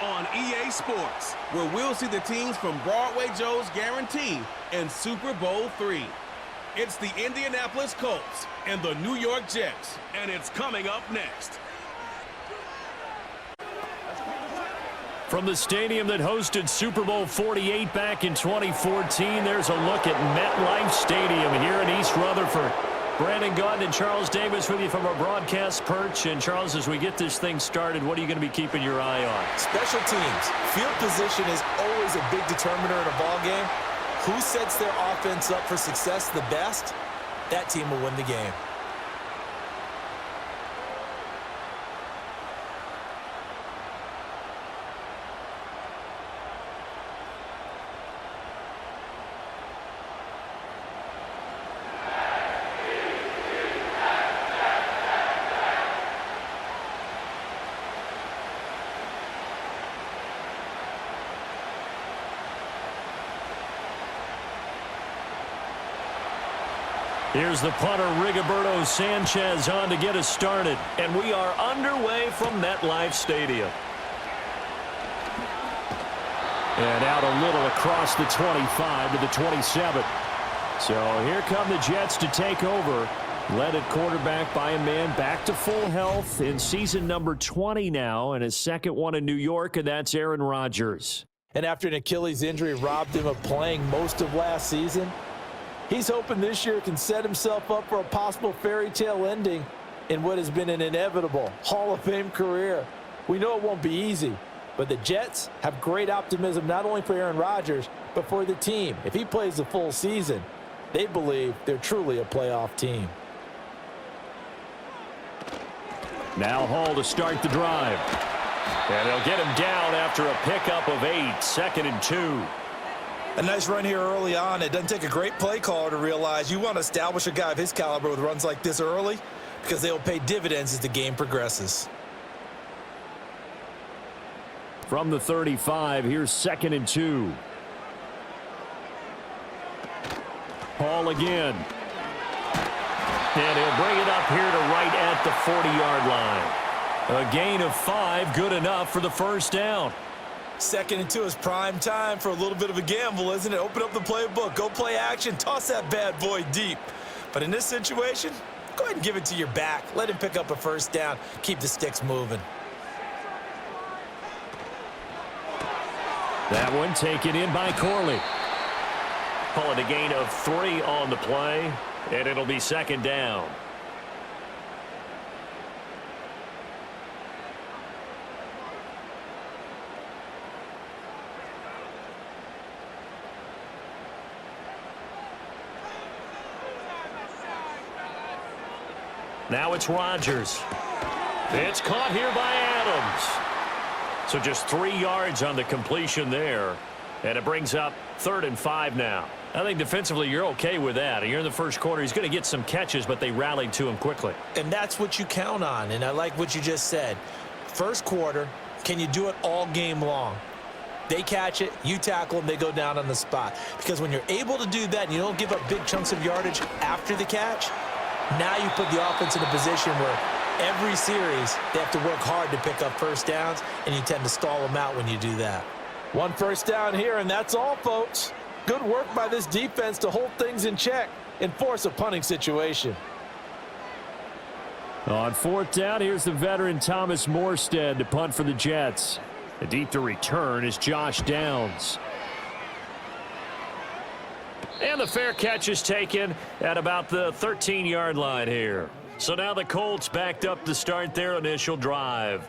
on EA Sports, where we'll see the teams from Broadway Joe's Guarantee and Super Bowl III. It's the Indianapolis Colts and the New York Jets, and it's coming up next. From the stadium that hosted Super Bowl 48 back in 2014, there's a look at MetLife Stadium here in East Rutherford. Brandon Gaudin and Charles Davis with you from our broadcast perch. And Charles, as we get this thing started, what are you going to be keeping your eye on? Special teams. Field position is always a big determiner in a ball game. Who sets their offense up for success the best, that team will win the game. Here's the punter, Rigoberto Sanchez, on to get us started. And we are underway from MetLife Stadium. And out a little across the 25 to the 27. So here come the Jets to take over. Led at quarterback by a man back to full health in season number 20 now, and his second one in New York, and that's Aaron Rodgers. And after an Achilles injury robbed him of playing most of last season, he's hoping this year can set himself up for a possible fairy tale ending in what has been an inevitable Hall of Fame career. We know it won't be easy, but the Jets have great optimism not only for Aaron Rodgers, but for the team. If he plays the full season, they believe they're truly a playoff team. Now Hall to start the drive. And they'll get him down after a pickup of 8, 2nd and 2. A nice run here early on. It doesn't take a great play caller to realize you want to establish a guy of his caliber with runs like this early because they will pay dividends as the game progresses. From the 35, here's 2nd and 2. Hall again. And he'll bring it up here to right at the 40-yard line. A gain of 5, good enough for the first down. 2nd and 2 is prime time for a little bit of a gamble, isn't it? Open up the playbook, go play action, toss that bad boy deep. But in this situation, go ahead and give it to your back. Let him pick up a first down. Keep the sticks moving. That one taken in by Corley. Call it a gain of 3 on the play, and it'll be 2nd down. Now it's Rodgers. It's caught here by Adams. So just 3 yards on the completion there. And it brings up 3rd and 5 now. I think defensively you're okay with that. You're in the first quarter. He's going to get some catches, but they rallied to him quickly. And that's what you count on. And I like what you just said. First quarter, can you do it all game long? They catch it, you tackle them, they go down on the spot. Because when you're able to do that and you don't give up big chunks of yardage after the catch, now you put the offense in a position where every series they have to work hard to pick up first downs, and you tend to stall them out when you do that. 1 first down here, and that's all, folks. Good work by this defense to hold things in check and force a punting situation. On 4th down, here's the veteran Thomas Morstead to punt for the Jets. Deep to return is Josh Downs. And the fair catch is taken at about the 13-yard line here. So now the Colts backed up to start their initial drive.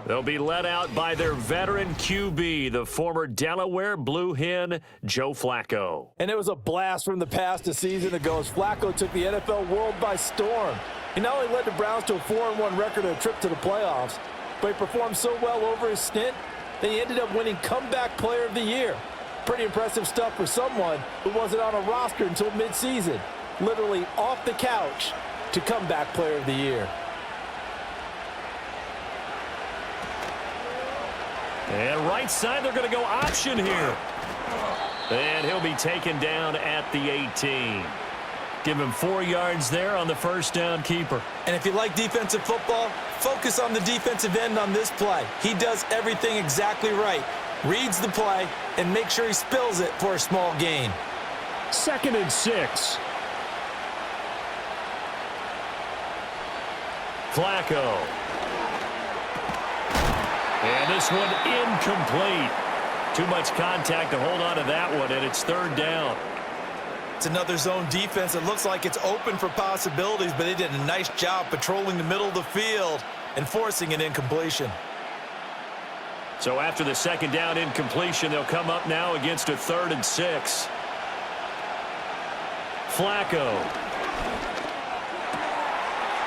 They'll be led out by their veteran QB, the former Delaware Blue Hen, Joe Flacco. And it was a blast from the past a season ago as Flacco took the NFL world by storm. He not only led the Browns to a 4-1 record and a trip to the playoffs, but he performed so well over his stint that he ended up winning Comeback Player of the Year. Pretty impressive stuff for someone who wasn't on a roster until midseason. Literally off the couch to Comeback Player of the Year. And right side, they're going to go option here. And he'll be taken down at the 18. Give him 4 yards there on the first down keeper. And if you like defensive football, focus on the defensive end on this play. He does everything exactly right. Reads the play and make sure he spills it for a small gain. 2nd and 6. Flacco. And this one incomplete. Too much contact to hold on to that one, and it's 3rd down. It's another zone defense. It looks like it's open for possibilities, but they did a nice job patrolling the middle of the field and forcing an incompletion. So after the 2nd down incompletion, they'll come up now against a 3rd and 6. Flacco.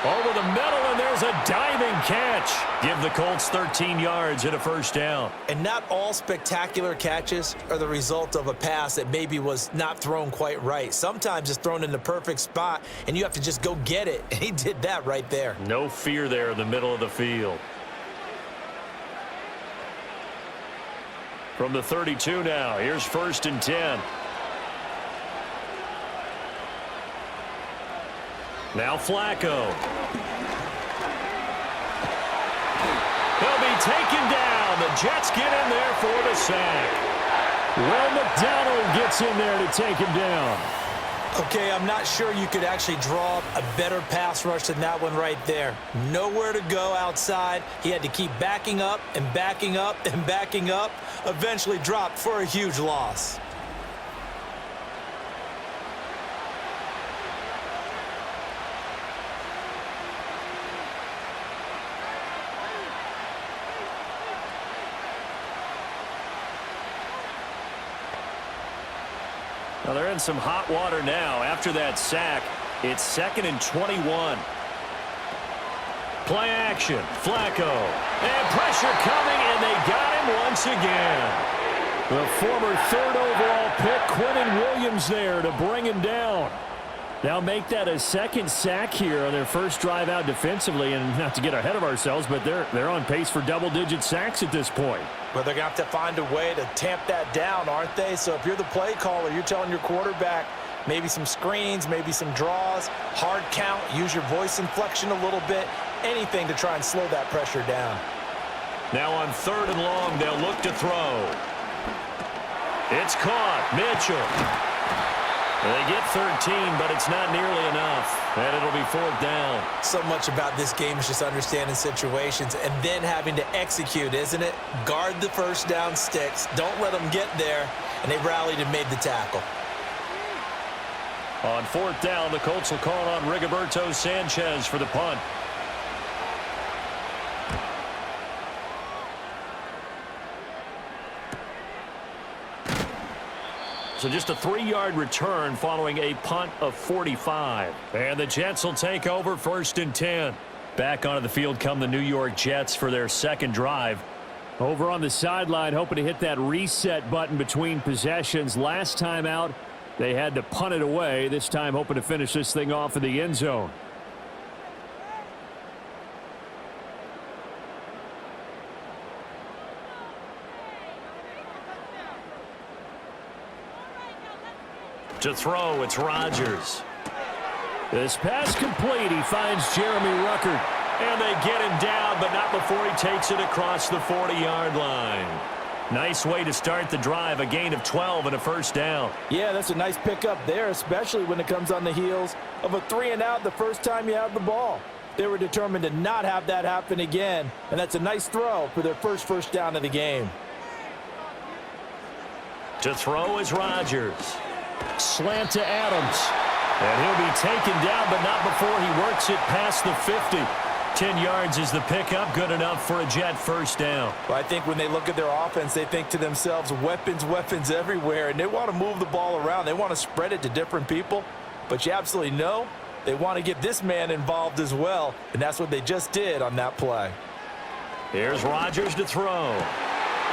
Over the middle, and there's a diving catch. Give the Colts 13 yards and a first down. And not all spectacular catches are the result of a pass that maybe was not thrown quite right. Sometimes it's thrown in the perfect spot, and you have to just go get it. And he did that right there. No fear there in the middle of the field. From the 32 now, here's 1st and 10. Now Flacco. He'll be taken down. The Jets get in there for the sack. Well, McDonald gets in there to take him down. Okay, I'm not sure you could actually draw a better pass rush than that one right there. Nowhere to go outside. He had to keep backing up and backing up and backing up. Eventually dropped for a huge loss. Well, they're in some hot water now. After that sack, it's 2nd and 21. Play action. Flacco. And pressure coming, and they got him once again. The former 3rd overall pick, Quentin Williams, there to bring him down. Now make that a 2nd sack here on their first drive out defensively, and not to get ahead of ourselves, but they're on pace for double-digit sacks at this point. But they're going to have to find a way to tamp that down, aren't they? So if you're the play caller, you're telling your quarterback maybe some screens, maybe some draws, hard count, use your voice inflection a little bit, anything to try and slow that pressure down. Now on 3rd and long, they'll look to throw. It's caught. Mitchell. They get 13, but it's not nearly enough, and it'll be 4th down. So much about this game is just understanding situations and then having to execute, isn't it? Guard the first down sticks. Don't let them get there, and they rallied and made the tackle. On 4th down, the Colts will call on Rigoberto Sanchez for the punt. So just a 3-yard return following a punt of 45. And the Jets will take over 1st and 10. Back onto the field come the New York Jets for their 2nd drive. Over on the sideline, hoping to hit that reset button between possessions. Last time out, they had to punt it away. This time hoping to finish this thing off in the end zone. To throw, it's Rodgers. This pass complete. He finds Jeremy Ruckert. And they get him down, but not before he takes it across the 40-yard line. Nice way to start the drive. A gain of 12 and a first down. Yeah, that's a nice pickup there, especially when it comes on the heels of a 3-and-out the first time you have the ball. They were determined to not have that happen again, and that's a nice throw for their first down of the game. To throw is Rodgers. Slant to Adams. And he'll be taken down, but not before he works it past the 50. 10 yards is the pickup. Good enough for a Jet first down. Well, I think when they look at their offense, they think to themselves, weapons, weapons everywhere, and they want to move the ball around. They want to spread it to different people. But you absolutely know they want to get this man involved as well, and that's what they just did on that play. Here's Rodgers to throw.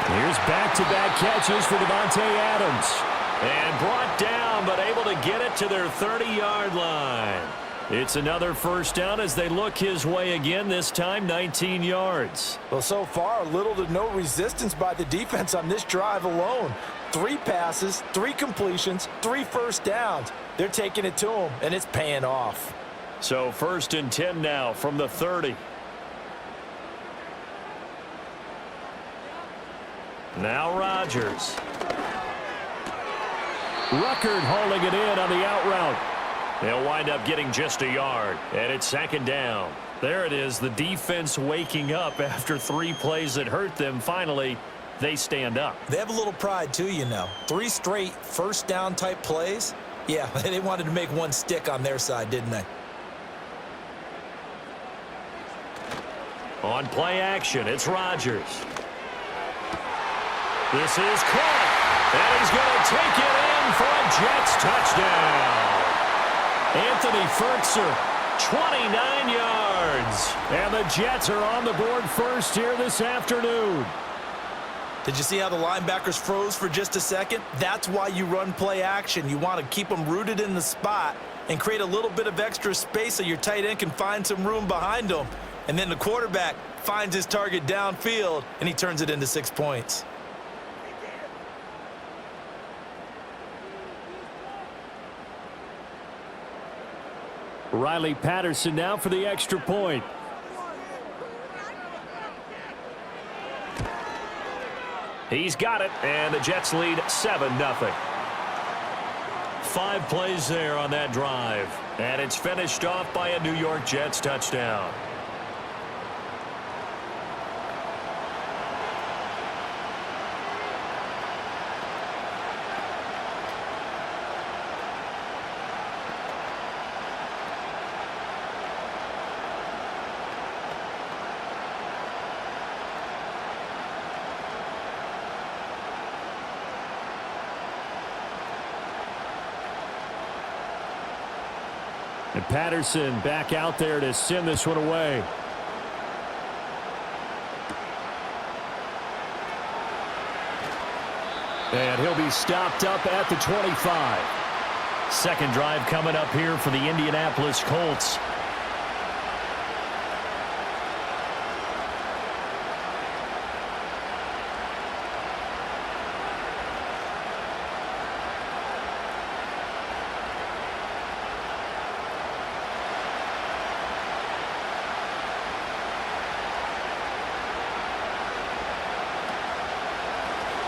Here's back-to-back catches for Davante Adams. And brought down, but able to get it to their 30-yard line. It's another first down as they look his way again, this time 19 yards. Well, so far, little to no resistance by the defense on this drive alone. 3 passes, 3 completions, 3 first downs. They're taking it to him, and it's paying off. So 1st and 10 now from the 30. Now Rodgers. Ruckert holding it in on the out route. They'll wind up getting just a yard, and it's 2nd down. There it is, the defense waking up after 3 plays that hurt them. Finally, they stand up. They have a little pride, too, you know. 3 straight first down type plays. Yeah, they wanted to make one stick on their side, didn't they? On play action, it's Rodgers. This is caught, and he's going to take it in for a Jets touchdown. Anthony Fertzer, 29 yards. And the Jets are on the board first here this afternoon. Did you see how the linebackers froze for just a second? That's why you run play action. You want to keep them rooted in the spot and create a little bit of extra space so your tight end can find some room behind them. And then the quarterback finds his target downfield, and he turns it into 6 points. Riley Patterson now for the extra point. He's got it, and the Jets lead 7-0. 5 plays there on that drive, and it's finished off by a New York Jets touchdown. And Patterson back out there to send this one away. And he'll be stopped up at the 25. 2nd drive coming up here for the Indianapolis Colts.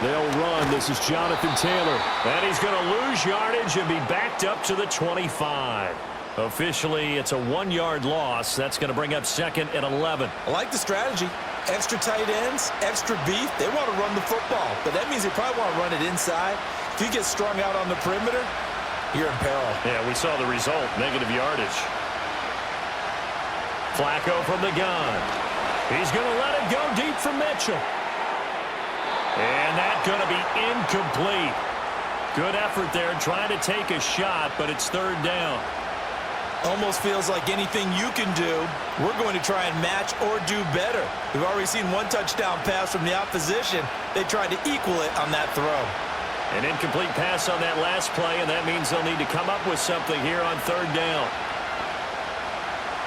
They'll run. This is Jonathan Taylor. And he's going to lose yardage and be backed up to the 25. Officially, it's a 1-yard loss. That's going to bring up 2nd and 11. I like the strategy. Extra tight ends, extra beef. They want to run the football, but that means they probably want to run it inside. If you get strung out on the perimeter, you're in peril. Yeah, we saw the result, negative yardage. Flacco from the gun. He's going to let it go deep for Mitchell. And that's going to be incomplete. Good effort there trying to take a shot, but it's 3rd down. Almost feels like anything you can do, we're going to try and match or do better. We've already seen 1 touchdown pass from the opposition. They tried to equal it on that throw. An incomplete pass on that last play, and that means they'll need to come up with something here on 3rd down.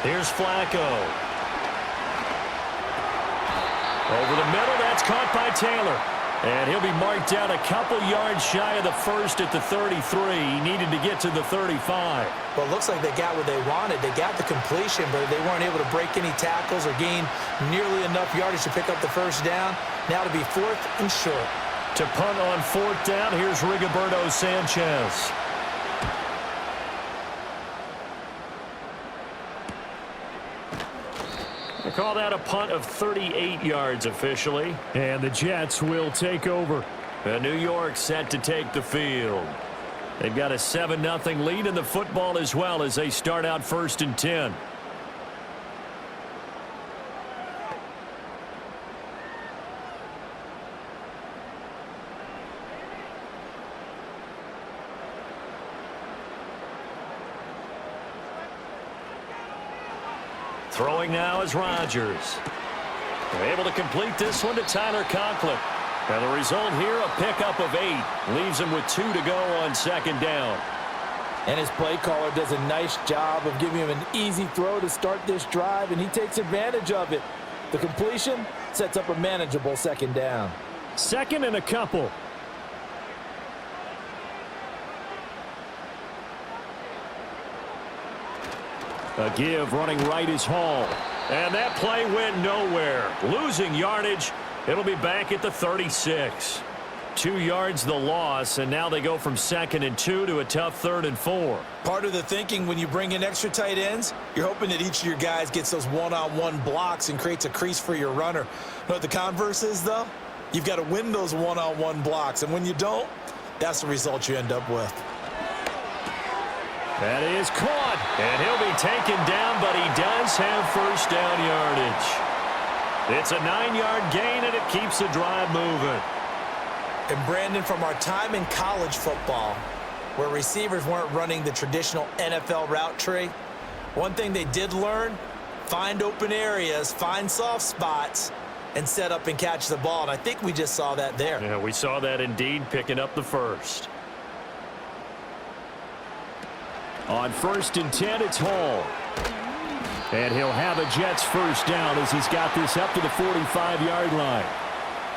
Here's Flacco. Over the middle, that's caught by Taylor. And he'll be marked down a couple yards shy of the 1st at the 33. He needed to get to the 35. Well, it looks like they got what they wanted. They got the completion, but they weren't able to break any tackles or gain nearly enough yardage to pick up the 1st down. Now to be 4th and short. To punt on 4th down, here's Rigoberto Sanchez. They call that a punt of 38 yards officially. And the Jets will take over. And New York set to take the field. They've got a 7-0 lead in the football as well as they start out 1st and 10. Throwing now is Rodgers. They're able to complete this one to Tyler Conklin. And the result here, a pickup of 8. Leaves him with 2 to go on 2nd down. And his play caller does a nice job of giving him an easy throw to start this drive, and he takes advantage of it. The completion sets up a manageable second down. Second and a couple. A give running right is Hall. And that play went nowhere. Losing yardage. It'll be back at the 36. 2 yards the loss, and now they go from 2nd and 2 to a tough 3rd and 4. Part of the thinking when you bring in extra tight ends, you're hoping that each of your guys gets those one-on-one blocks and creates a crease for your runner. Know what the converse is, though? You've got to win those one-on-one blocks, and when you don't, that's the result you end up with. That is caught, and he'll be taken down, but he does have first down yardage. It's a 9-yard gain, and it keeps the drive moving. And Brandon, from our time in college football, where receivers weren't running the traditional NFL route tree, one thing they did learn, find open areas, find soft spots, and set up and catch the ball. And I think we just saw that there. Yeah, we saw that indeed, picking up the first. On 1st and 10, it's Hall. And he'll have a Jets first down as he's got this up to the 45-yard line.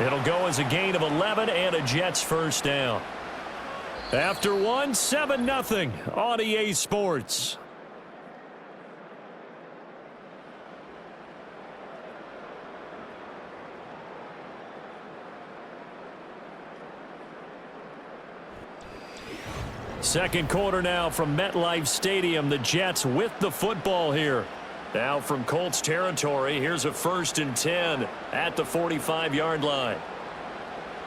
It'll go as a gain of 11 and a Jets first down. After one, 7-0 on EA Sports. Second quarter now from MetLife Stadium. The Jets with the football here. Now from Colts territory, here's a 1st and 10 at the 45-yard line.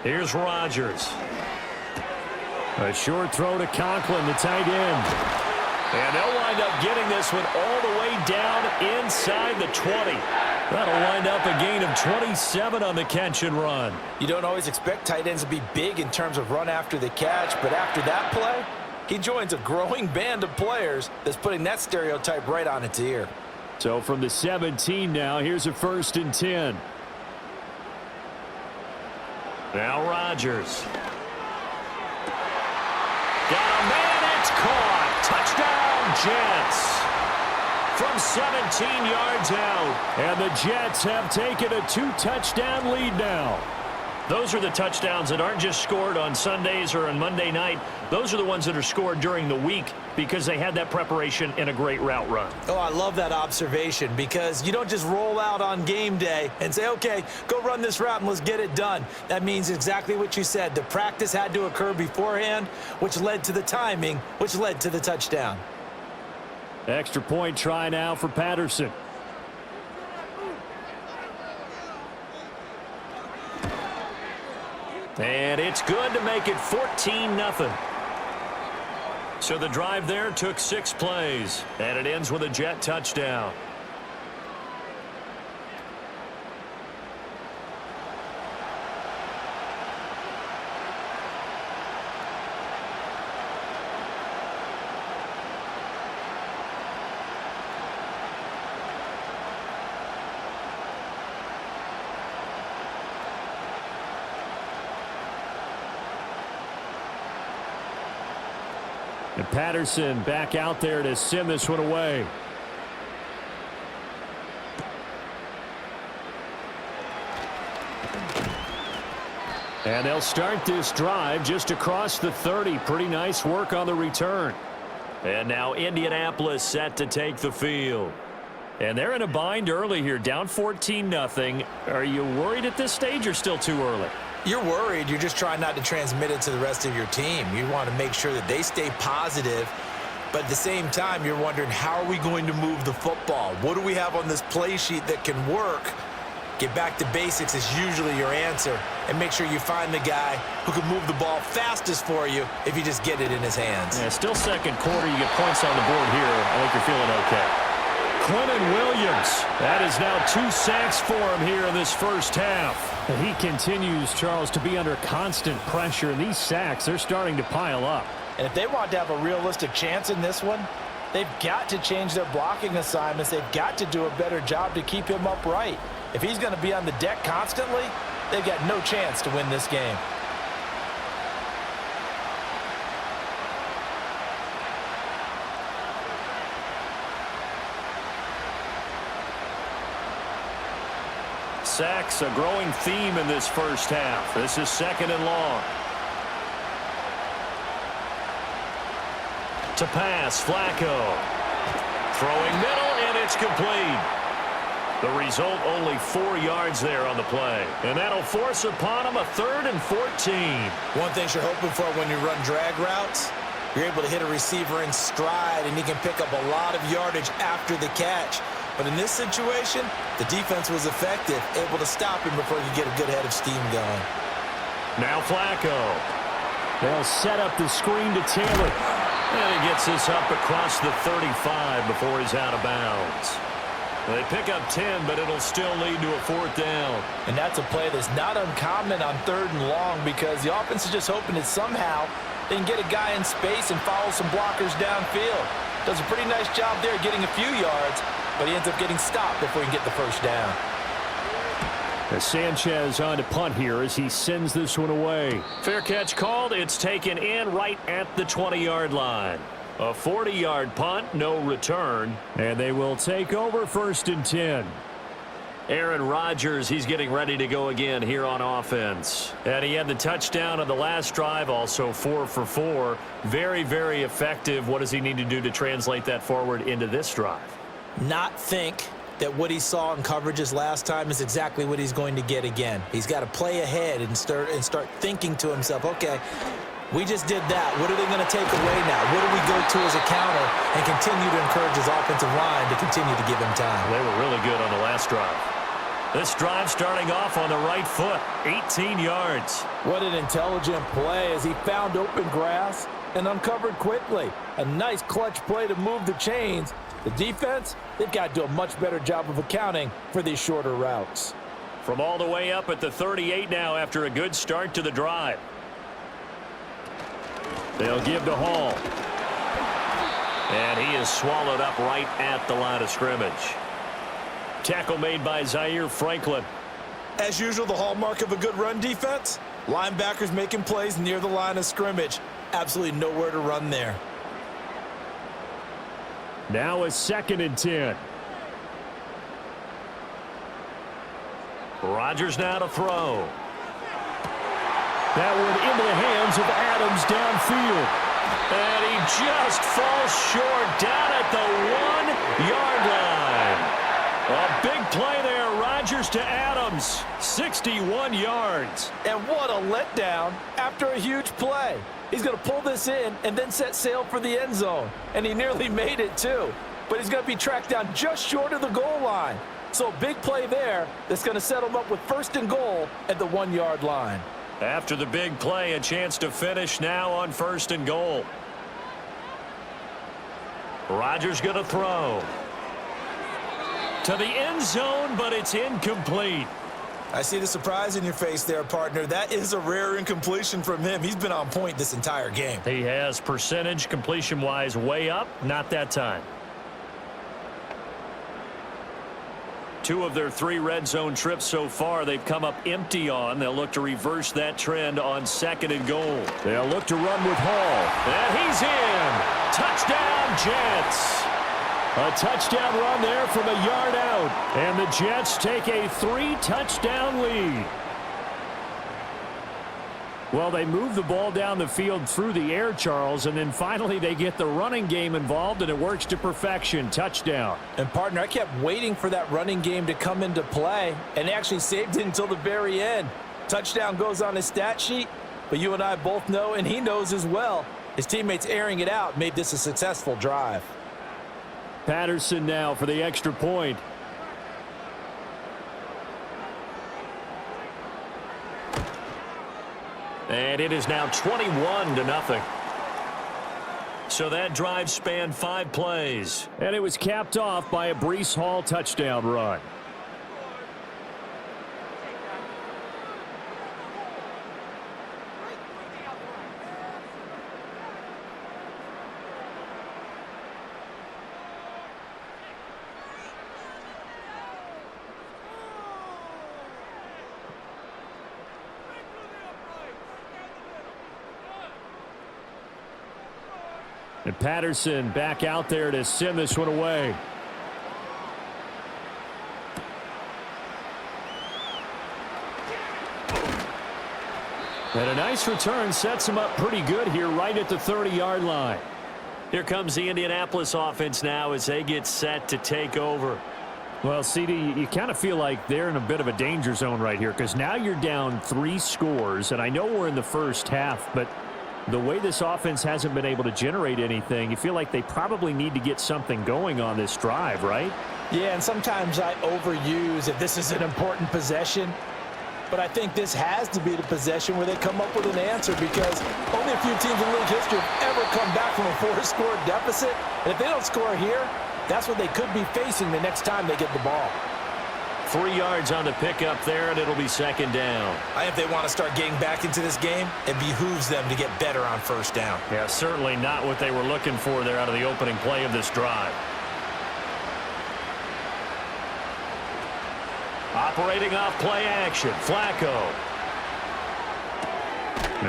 Here's Rodgers. A short throw to Conklin, the tight end. And they'll wind up getting this one all the way down inside the 20. That'll wind up a gain of 27 on the catch and run. You don't always expect tight ends to be big in terms of run after the catch, but after that play, he joins a growing band of players that's putting that stereotype right on its ear. So from the 17 now, here's a 1st and 10. Now Rodgers. Got a man, it's caught. Touchdown, Jets. From 17 yards out. And the Jets have taken a 2-touchdown lead now. Those are the touchdowns that aren't just scored on Sundays or on Monday night. Those are the ones that are scored during the week because they had that preparation in a great route run. Oh, I love that observation because you don't just roll out on game day and say, okay, go run this route and let's get it done. That means exactly what you said. The practice had to occur beforehand, which led to the timing, which led to the touchdown. Extra point try now for Patterson. And it's good to make it 14-0. So the drive there took 6 plays, and it ends with a Jet touchdown. And Patterson back out there to send this one away. And they'll start this drive just across the 30. Pretty nice work on the return. And now Indianapolis set to take the field. And they're in a bind early here, down 14-0. Are you worried at this stage or still too early? You're worried. You're just trying not to transmit it to the rest of your team. You want to make sure that they stay positive. But at the same time, you're wondering, how are we going to move the football? What do we have on this play sheet that can work? Get back to basics is usually your answer. And make sure you find the guy who can move the ball fastest for you if you just get it in his hands. Yeah, still second quarter. You get points on the board here. I think you're feeling okay. Quentin Williams. That is now 2 sacks for him here in this first half. And he continues, Charles, to be under constant pressure. And these sacks, they're starting to pile up. And if they want to have a realistic chance in this one, they've got to change their blocking assignments. They've got to do a better job to keep him upright. If he's going to be on the deck constantly, they've got no chance to win this game. Sacks, a growing theme in this first half. This is 2nd and long. To pass, Flacco. Throwing middle, and it's complete. The result, only 4 yards there on the play. And that'll force upon him a 3rd and 14. One thing you're hoping for when you run drag routes, you're able to hit a receiver in stride, and he can pick up a lot of yardage after the catch. But in this situation, the defense was effective, able to stop him before he could get a good head of steam going. Now Flacco. They'll set up the screen to Taylor. And he gets this up across the 35 before he's out of bounds. They pick up 10, but it'll still lead to a 4th down. And that's a play that's not uncommon on 3rd and long, because the offense is just hoping that somehow they can get a guy in space and follow some blockers downfield. Does a pretty nice job there getting a few yards, but he ends up getting stopped before he can get the 1st down. As Sanchez on to punt here as he sends this one away. Fair catch called. It's taken in right at the 20-yard line. A 40-yard punt, no return. And they will take over 1st and 10. Aaron Rodgers, he's getting ready to go again here on offense. And he had the touchdown on the last drive, also 4 for 4. Very, very effective. What does he need to do to translate that forward into this drive? Not think that what he saw in coverages last time is exactly what he's going to get again. He's got to play ahead and start thinking to himself, okay, we just did that. What are they going to take away now? What do we go to as a counter, and continue to encourage his offensive line to continue to give him time? They were really good on the last drive. This drive starting off on the right foot, 18 yards. What an intelligent play as he found open grass and uncovered quickly. A nice clutch play to move the chains. The defense, they've got to do a much better job of accounting for these shorter routes. From all the way up at the 38 now after a good start to the drive. They'll give to Hall. And he is swallowed up right at the line of scrimmage. Tackle made by Zaire Franklin. As usual, the hallmark of a good run defense, linebackers making plays near the line of scrimmage. Absolutely nowhere to run there. Now a 2nd and 10. Rodgers now to throw. That one into the hands of Adams downfield. And he just falls short down at the 1-yard line. A big play there, Rodgers to Adams, 61 yards. And what a letdown after a huge play. He's going to pull this in and then set sail for the end zone. And he nearly made it, too. But he's going to be tracked down just short of the goal line. So a big play there that's going to set him up with 1st and goal at the 1-yard line. After the big play, a chance to finish now on 1st and goal. Rodgers going to throw. To the end zone, but it's incomplete. I see the surprise in your face there, partner. That is a rare incompletion from him. He's been on point this entire game. He has percentage completion-wise way up, not that time. 2 of their 3 red zone trips so far they've come up empty on. They'll look to reverse that trend on 2nd and goal. They'll look to run with Hall. And he's in. Touchdown, Jets. A touchdown run there from a yard out. And the Jets take a 3-touchdown lead. Well, they move the ball down the field through the air, Charles, and then finally they get the running game involved, and it works to perfection. Touchdown. And, partner, I kept waiting for that running game to come into play, and they actually saved it until the very end. Touchdown goes on his stat sheet, but you and I both know, and he knows as well, his teammates airing it out made this a successful drive. Patterson now for the extra point. And it is now 21-0. So that drive spanned 5 plays. And it was capped off by a Breece Hall touchdown run. And Patterson back out there to send this one away. And a nice return sets him up pretty good here right at the 30-yard line. Here comes the Indianapolis offense now as they get set to take over. Well, CD, you kind of feel like they're in a bit of a danger zone right here because now you're down 3 scores, and I know we're in the first half, but the way this offense hasn't been able to generate anything, you feel like they probably need to get something going on this drive, right? Yeah, and sometimes I overuse that this is an important possession, but I think this has to be the possession where they come up with an answer because only a few teams in league history have ever come back from a 4-score deficit, and if they don't score here, that's what they could be facing the next time they get the ball. 3 yards on the pickup there, and it'll be second down. If they want to start getting back into this game, it behooves them to get better on first down. Yeah, certainly not what they were looking for there out of the opening play of this drive. Operating off play action, Flacco.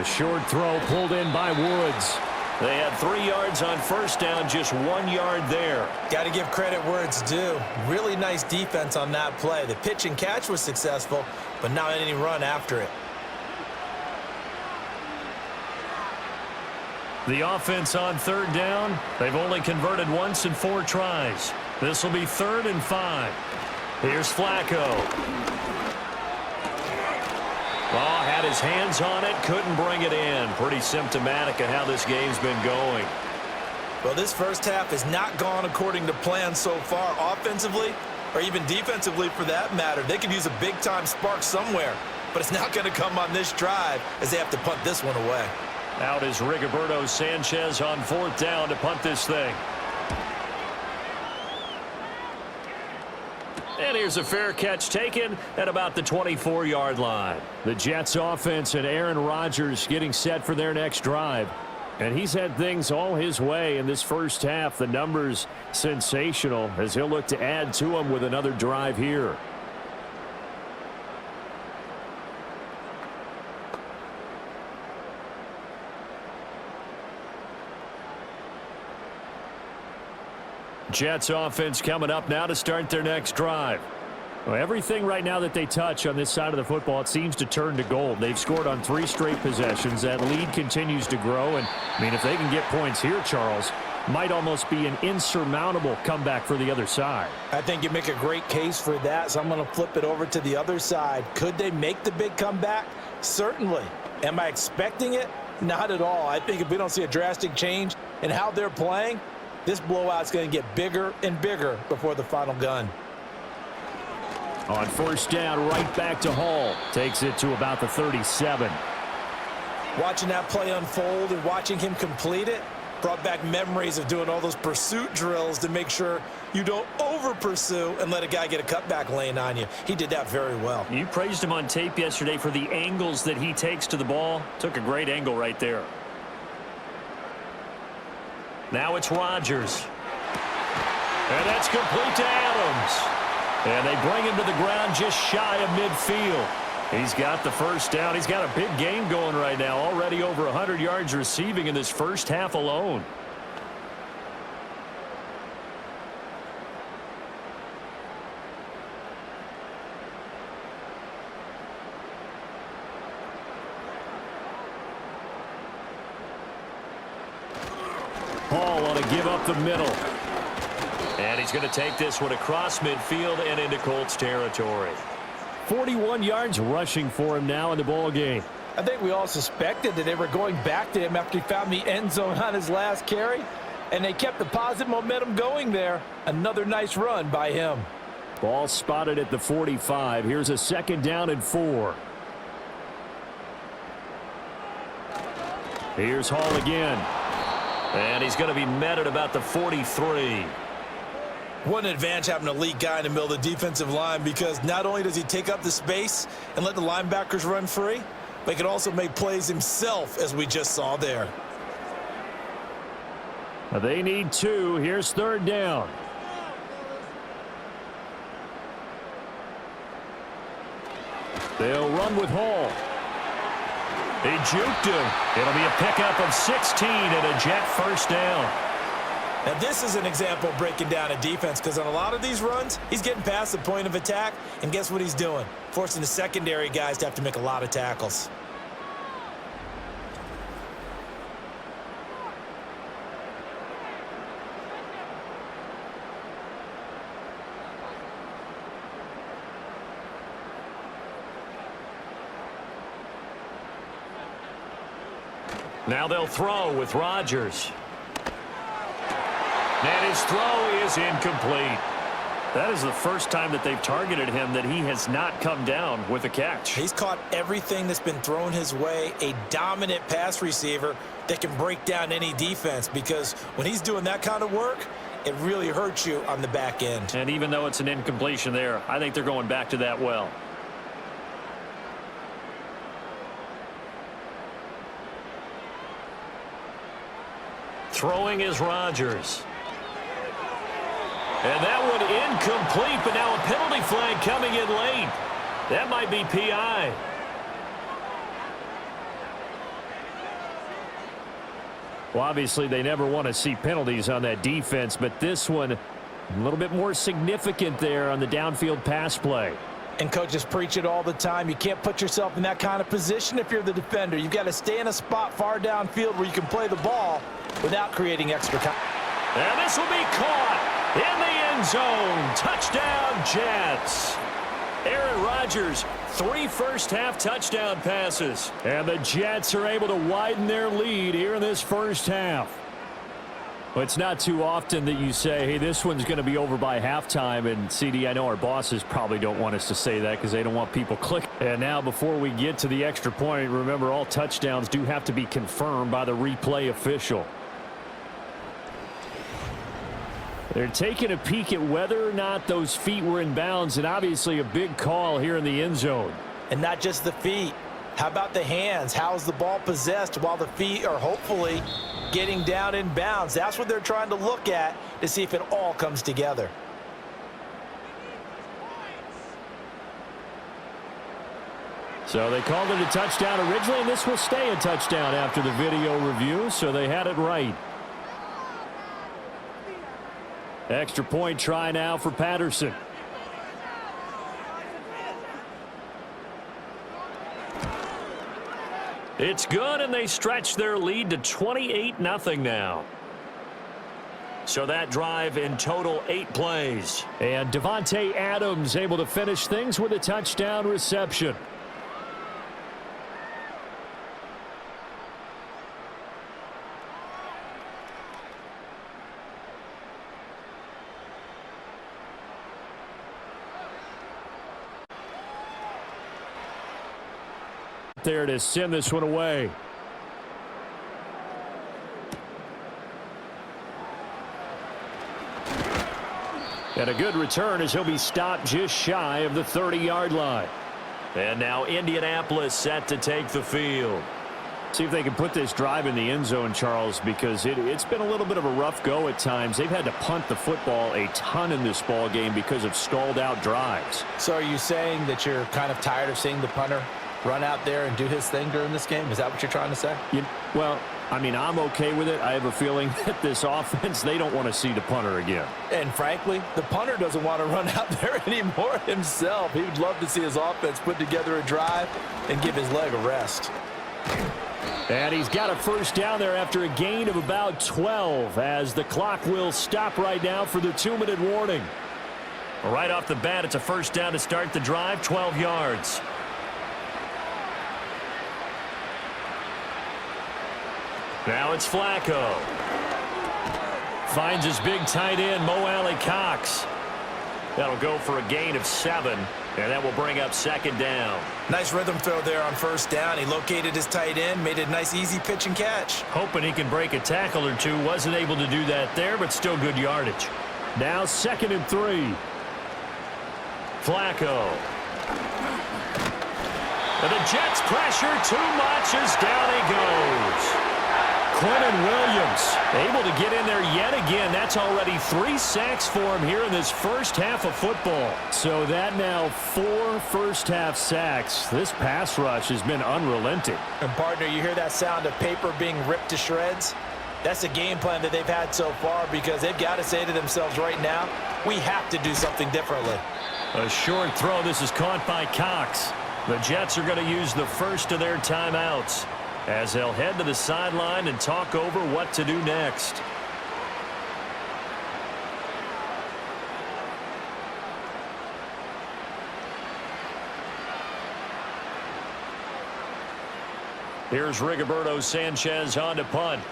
A short throw pulled in by Woods. They had 3 yards on first down, just 1 yard there. Got to give credit where it's due. Really nice defense on that play. The pitch and catch was successful, but not any run after it. The offense on third down, they've only converted once in 4 tries. This will be 3rd and 5. Here's Flacco. Oh, had his hands on it, couldn't bring it in. Pretty symptomatic of how this game's been going. Well, this first half has not gone according to plan so far offensively, or even defensively for that matter. They could use a big-time spark somewhere, but it's not going to come on this drive as they have to punt this one away. Out is Rigoberto Sanchez on 4th down to punt this thing. And here's a fair catch taken at about the 24-yard line. The Jets offense and Aaron Rodgers getting set for their next drive. And he's had things all his way in this first half. The numbers sensational as he'll look to add to them with another drive here. Jets offense coming up now to start their next drive. Well, everything right now that they touch on this side of the football, it seems to turn to gold. They've scored on 3 straight possessions. That lead continues to grow. And, I mean, if they can get points here, Charles, might almost be an insurmountable comeback for the other side. I think you make a great case for that, so I'm going to flip it over to the other side. Could they make the big comeback? Certainly. Am I expecting it? Not at all. I think if we don't see a drastic change in how they're playing, this blowout's going to get bigger and bigger before the final gun. On first down, right back to Hall. Takes it to about the 37. Watching that play unfold and watching him complete it brought back memories of doing all those pursuit drills to make sure you don't over-pursue and let a guy get a cutback lane on you. He did that very well. You praised him on tape yesterday for the angles that he takes to the ball. Took a great angle right there. Now it's Rodgers. And that's complete to Adams. And they bring him to the ground just shy of midfield. He's got the first down. He's got a big game going right now. Already over 100 yards receiving in this first half alone. Hall on a give up the middle. And he's going to take this one across midfield and into Colts territory. 41 yards rushing for him now in the ball game. I think we all suspected that they were going back to him after he found the end zone on his last carry, and they kept the positive momentum going there. Another nice run by him. Ball spotted at the 45. Here's a 2nd down and 4. Here's Hall again. And he's going to be met at about the 43. What an advantage having a elite guy in the middle of the defensive line, because not only does he take up the space and let the linebackers run free, but he can also make plays himself, as we just saw there. They need 2. Here's 3rd down. They'll run with Hall. He juked him. It'll be a pickup of 16 and a Jet first down. Now, this is an example of breaking down a defense, because on a lot of these runs, he's getting past the point of attack, and guess what he's doing? Forcing the secondary guys to have to make a lot of tackles. Now they'll throw with Rodgers. And his throw is incomplete. That is the first time that they've targeted him that he has not come down with a catch. He's caught everything that's been thrown his way, a dominant pass receiver that can break down any defense, because when he's doing that kind of work, it really hurts you on the back end. And even though it's an incompletion there, I think they're going back to that well. Throwing is Rodgers. And that one incomplete, but now a penalty flag coming in late. That might be PI. Well, obviously, they never want to see penalties on that defense, but this one a little bit more significant there on the downfield pass play. And coaches preach it all the time. You can't put yourself in that kind of position if you're the defender. You've got to stay in a spot far downfield where you can play the ball without creating extra time. And this will be caught in the end zone. Touchdown, Jets. Aaron Rodgers, 3 first-half touchdown passes. And the Jets are able to widen their lead here in this first half. Well, it's not too often that you say, hey, this one's going to be over by halftime. And, CD, I know our bosses probably don't want us to say that because they don't want people clicking. And now before we get to the extra point, remember, all touchdowns do have to be confirmed by the replay official. They're taking a peek at whether or not those feet were in bounds, and obviously a big call here in the end zone. And not just the feet. How about the hands? How's the ball possessed while the feet are hopefully getting down in bounds? That's what they're trying to look at to see if it all comes together. So they called it a touchdown originally, and this will stay a touchdown after the video review, so they had it right. Extra point try now for Patterson. It's good, and they stretch their lead to 28-0 now. So that drive in total 8 plays. And Devontae Adams able to finish things with a touchdown reception. There to send this one away. And a good return as he'll be stopped just shy of the 30-yard line. And now Indianapolis set to take the field. See if they can put this drive in the end zone, Charles, because it's been a little bit of a rough go at times. They've had to punt the football a ton in this ball game because of stalled-out drives. So are you saying that you're kind of tired of seeing the punter run out there and do his thing during this game? Is that what you're trying to say? Well, I mean, I'm okay with it. I have a feeling that this offense, they don't want to see the punter again. And frankly, the punter doesn't want to run out there anymore himself. He would love to see his offense put together a drive and give his leg a rest. And he's got a first down there after a gain of about 12 as the clock will stop right now for the 2-minute warning. Right off the bat, it's a first down to start the drive, 12 yards. Now it's Flacco. Finds his big tight end, Mo Alley-Cox. That'll go for a gain of 7, and that will bring up second down. Nice rhythm throw there on first down. He located his tight end, made a nice easy pitch and catch. Hoping he can break a tackle or two. Wasn't able to do that there, but still good yardage. Now 2nd and 3. Flacco. And the Jets pressure too much as down he goes. Quentin Williams able to get in there yet again. That's already 3 sacks for him here in this first half of football. So that now 4 first-half sacks. This pass rush has been unrelenting. And, partner, you hear that sound of paper being ripped to shreds? That's the game plan that they've had so far, because they've got to say to themselves right now, we have to do something differently. A short throw. This is caught by Cox. The Jets are going to use the first of their timeouts as they'll head to the sideline and talk over what to do next. Here's Rigoberto Sanchez on to punt.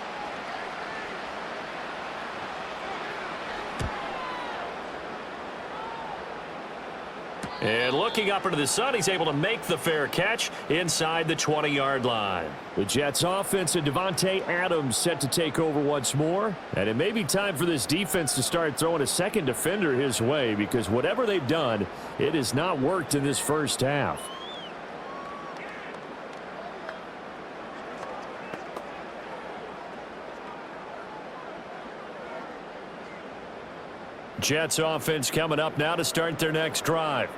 And looking up into the sun, he's able to make the fair catch inside the 20-yard line. The Jets offense and Devontae Adams set to take over once more. And it may be time for this defense to start throwing a second defender his way, because whatever they've done, it has not worked in this first half. Jets offense coming up now to start their next drive.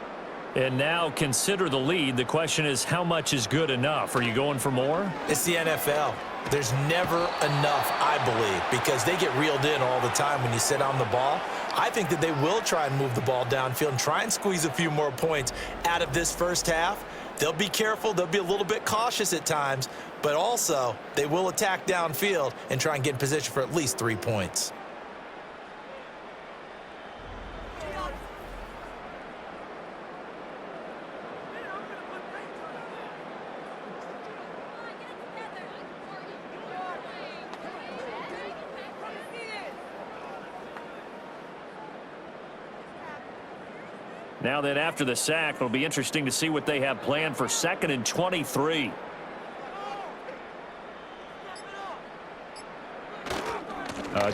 And now consider the lead. The question is, how much is good enough? Are you going for more? It's the NFL. There's never enough, I believe, because they get reeled in all the time when you sit on the ball. I think that they will try and move the ball downfield and try and squeeze a few more points out of this first half. They'll be careful. They'll be a little bit cautious at times, but also they will attack downfield and try and get in position for at least 3 points. Now then, after the sack, it'll be interesting to see what they have planned for 2nd and 23.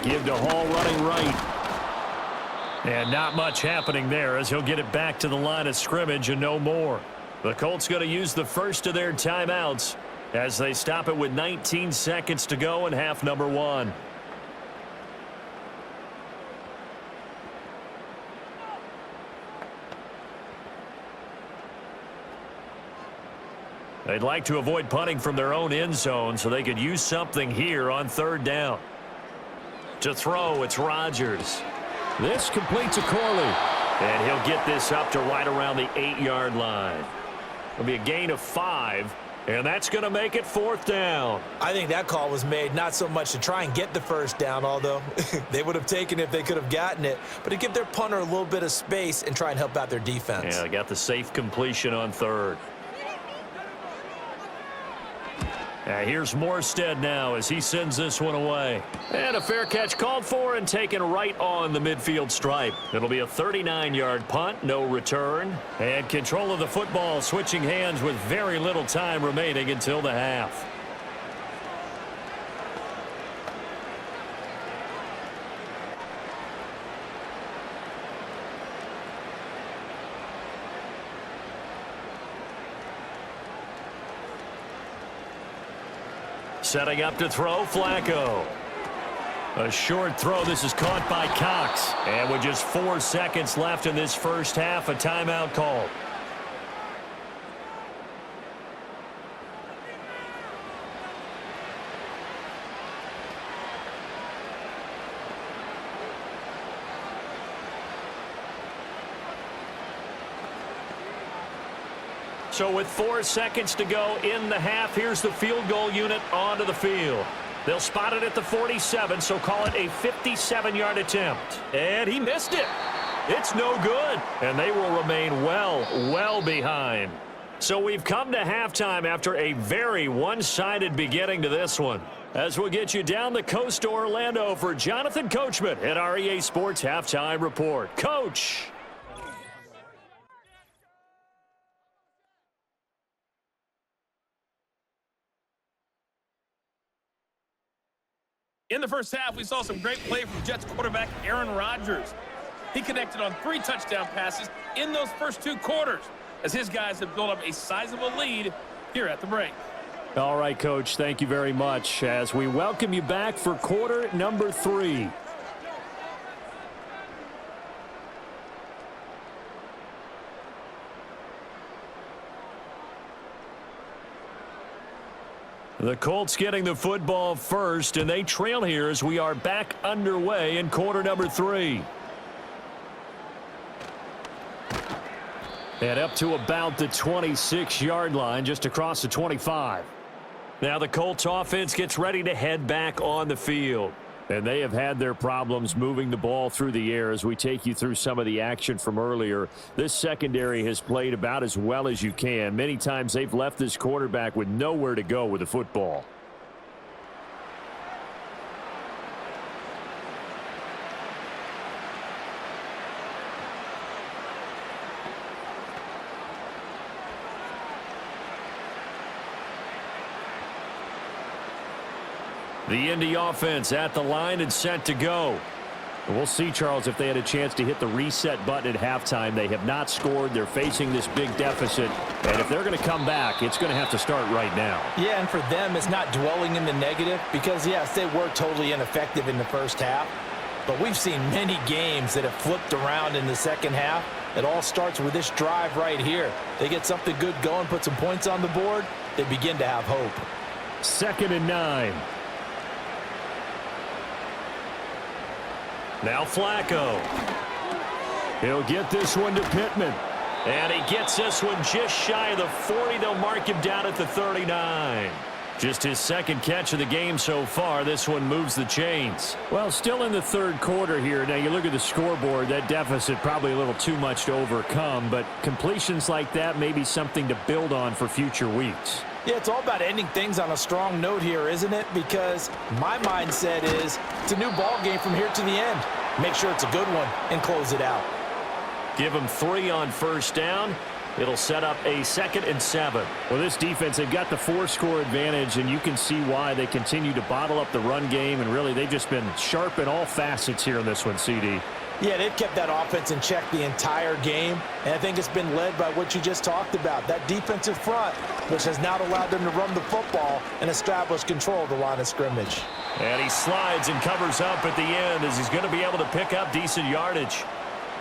Give to Hall running right. And not much happening there as he'll get it back to the line of scrimmage and no more. The Colts going to use the first of their timeouts as they stop it with 19 seconds to go in half number 1. They'd like to avoid punting from their own end zone so they could use something here on 3rd down. To throw, it's Rodgers. This completes a Corley. And he'll get this up to right around the 8-yard line. It'll be a gain of 5, and that's going to make it 4th down. I think that call was made not so much to try and get the first down, although they would have taken it if they could have gotten it, but to give their punter a little bit of space and try and help out their defense. Yeah, they got the safe completion on 3rd. Here's Morstead now as he sends this one away. And a fair catch called for and taken right on the midfield stripe. It'll be a 39-yard punt, no return. And control of the football switching hands with very little time remaining until the half. Setting up to throw, Flacco. A short throw. This is caught by Cox. And with just 4 seconds left in this first half, a timeout call. So with 4 seconds to go in the half, here's the field goal unit onto the field. They'll spot it at the 47, so call it a 57-yard attempt. And he missed it. It's no good. And they will remain well behind. So we've come to halftime after a very one-sided beginning to this one. As we'll get you down the coast to Orlando for Jonathan Coachman at our EA Sports Halftime Report. Coach. In the first half, we saw some great play from Jets quarterback Aaron Rodgers. He connected on 3 touchdown passes in those first 2 quarters as his guys have built up a sizable lead here at the break. All right, Coach, thank you very much as we welcome you back for quarter number 3. The Colts getting the football first, and they trail here as we are back underway in quarter number 3. And up to about the 26-yard line, just across the 25. Now the Colts offense gets ready to head back on the field. And they have had their problems moving the ball through the air as we take you through some of the action from earlier. This secondary has played about as well as you can. Many times they've left this quarterback with nowhere to go with the football. The Indy offense at the line and set to go. We'll see, Charles, if they had a chance to hit the reset button at halftime. They have not scored. They're facing this big deficit. And if they're going to come back, it's going to have to start right now. Yeah, and for them, it's not dwelling in the negative because, yes, they were totally ineffective in the first half. But we've seen many games that have flipped around in the second half. It all starts with this drive right here. They get something good going, put some points on the board, they begin to have hope. 2nd and 9. Now Flacco. He'll get this one to Pittman. And he gets this one just shy of the 40. They'll mark him down at the 39. Just his second catch of the game so far. This one moves the chains. Well, still in the third quarter here. Now, you look at the scoreboard. That deficit probably a little too much to overcome. But completions like that may be something to build on for future weeks. Yeah, it's all about ending things on a strong note here, isn't it? Because my mindset is it's a new ball game from here to the end. Make sure it's a good one and close it out. Give them 3 on first down. It'll set up a 2nd and 7. Well, this defense, they've got the 4-score advantage, and you can see why they continue to bottle up the run game, and really they've just been sharp in all facets here in this one, CD. Yeah, they've kept that offense in check the entire game, and I think it's been led by what you just talked about, that defensive front, which has now allowed them to run the football and establish control of the line of scrimmage. And he slides and covers up at the end as he's going to be able to pick up decent yardage.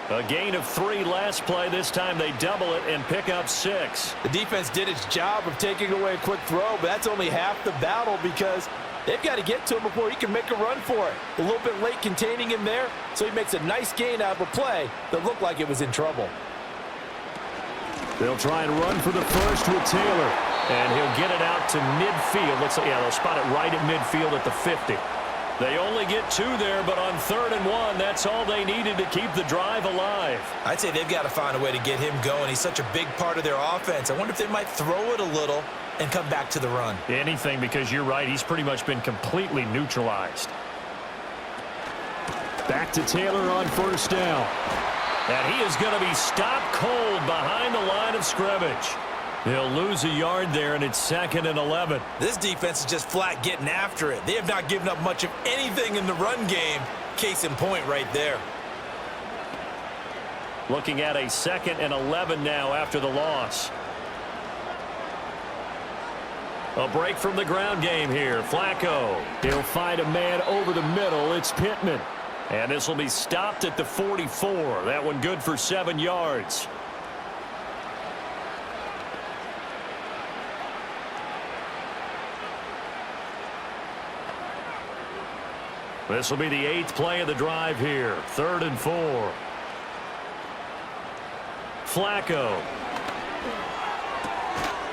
A gain of 3 last play. This time they double it and pick up 6. The defense did its job of taking away a quick throw, but that's only half the battle because they've got to get to him before he can make a run for it. A little bit late containing him there, so he makes a nice gain out of a play that looked like it was in trouble. They'll try and run for the first with Taylor. And he'll get it out to midfield. Looks like, yeah, they'll spot it right at midfield at the 50. They only get 2 there, but on 3rd and 1, that's all they needed to keep the drive alive. I'd say they've got to find a way to get him going. He's such a big part of their offense. I wonder if they might throw it a little and come back to the run. Anything, because you're right. He's pretty much been completely neutralized. Back to Taylor on first down. And he is going to be stopped cold behind the line of scrimmage. He'll lose a yard there, and it's 2nd and 11. This defense is just flat getting after it. They have not given up much of anything in the run game. Case in point right there. Looking at a 2nd and 11 now after the loss. A break from the ground game here. Flacco. He'll find a man over the middle. It's Pittman. And this will be stopped at the 44. That one good for 7 yards. This will be the 8th play of the drive here. 3rd and 4. Flacco.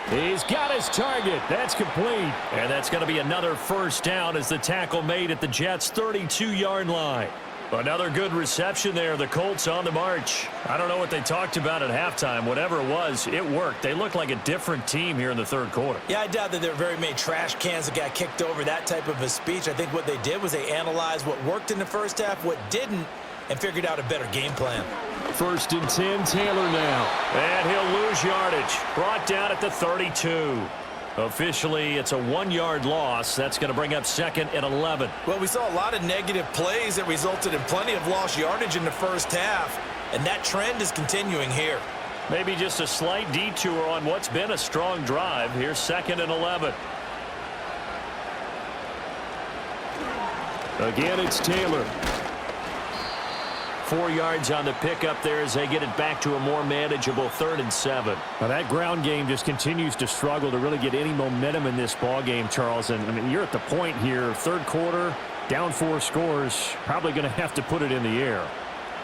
He's got his target. That's complete. And that's going to be another first down as the tackle made at the Jets' 32-yard line. Another good reception there. The Colts on the march. I don't know what they talked about at halftime. Whatever it was, it worked. They look like a different team here in the 3rd quarter. Yeah, I doubt that there were very many trash cans that got kicked over, that type of a speech. I think what they did was they analyzed what worked in the first half, what didn't, and figured out a better game plan. 1st and 10, Taylor now. And he'll lose yardage. Brought down at the 32. Officially, it's a 1-yard loss. That's going to bring up 2nd and 11. Well, we saw a lot of negative plays that resulted in plenty of lost yardage in the first half, and that trend is continuing here. Maybe just a slight detour on what's been a strong drive. Here's 2nd and 11. Again, it's Taylor. 4 yards on the pickup there as they get it back to a more manageable 3rd and 7. Now that ground game just continues to struggle to really get any momentum in this ball game, Charles. And I mean, you're at the point here, 3rd quarter, down 4 scores, probably going to have to put it in the air.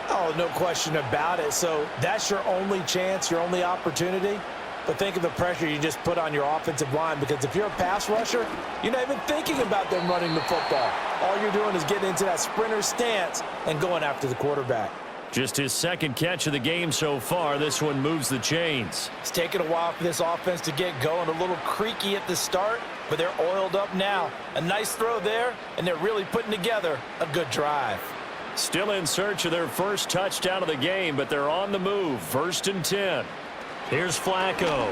Oh, no question about it. So that's your only chance, your only opportunity. but think of the pressure you just put on your offensive line, because if you're a pass rusher, you're not even thinking about them running the football. All you're doing is getting into that sprinter stance and going after the quarterback. Just his second catch of the game so far. This one moves the chains. It's taken a while for this offense to get going. A little creaky at the start, but they're oiled up now. A nice throw there, and they're really putting together a good drive. Still in search of their first touchdown of the game, but they're on the move. 1st and 10. Here's Flacco.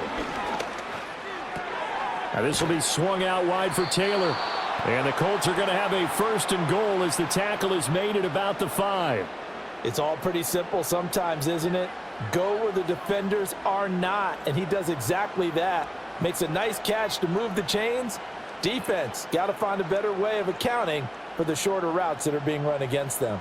Now this will be swung out wide for Taylor. And the Colts are going to have a 1st and goal as the tackle is made at about the 5. It's all pretty simple sometimes, isn't it? Go where the defenders are not, and he does exactly that. Makes a nice catch to move the chains. Defense, got to find a better way of accounting for the shorter routes that are being run against them.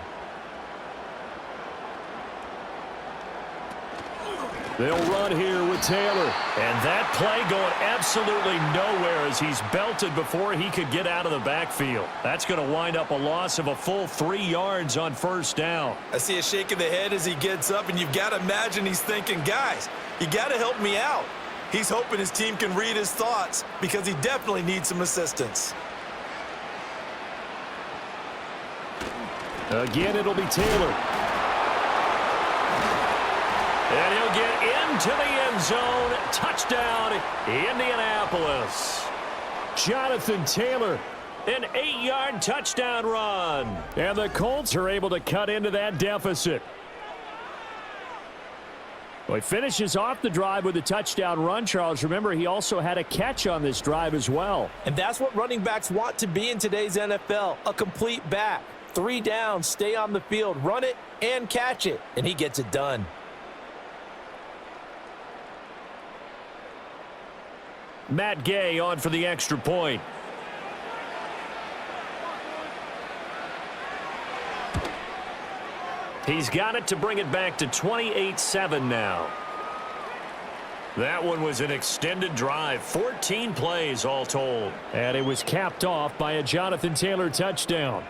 They'll run here with Taylor. And that play going absolutely nowhere as he's belted before he could get out of the backfield. That's going to wind up a loss of a full 3 yards on 1st down. I see a shake of the head as he gets up, and you've got to imagine he's thinking, guys, you got to help me out. He's hoping his team can read his thoughts because he definitely needs some assistance. Again, it'll be Taylor. And he'll get into the end zone. Touchdown, Indianapolis. Jonathan Taylor. An 8-yard touchdown run. And the Colts are able to cut into that deficit. Well, he finishes off the drive with a touchdown run, Charles. Remember, he also had a catch on this drive as well. And that's what running backs want to be in today's NFL, a complete back. 3 downs, stay on the field, run it, and catch it. And he gets it done. Matt Gay on for the extra point. He's got it to bring it back to 28-7 now. That one was an extended drive, 14 plays all told. And it was capped off by a Jonathan Taylor touchdown.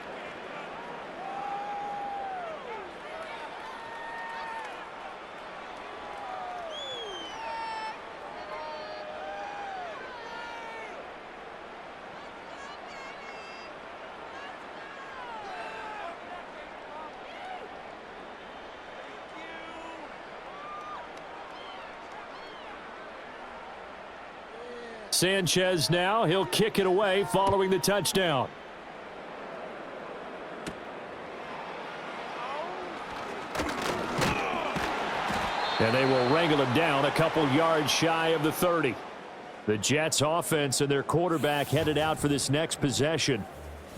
Sanchez now, he'll kick it away following the touchdown. And they will wrangle him down a couple yards shy of the 30. The Jets offense and their quarterback headed out for this next possession.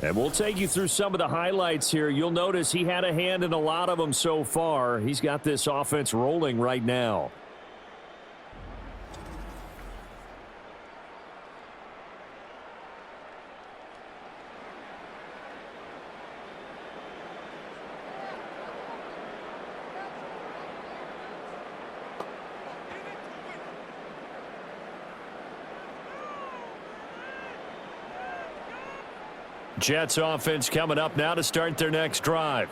And we'll take you through some of the highlights here. You'll notice he had a hand in a lot of them so far. He's got this offense rolling right now. Jets offense coming up now to start their next drive.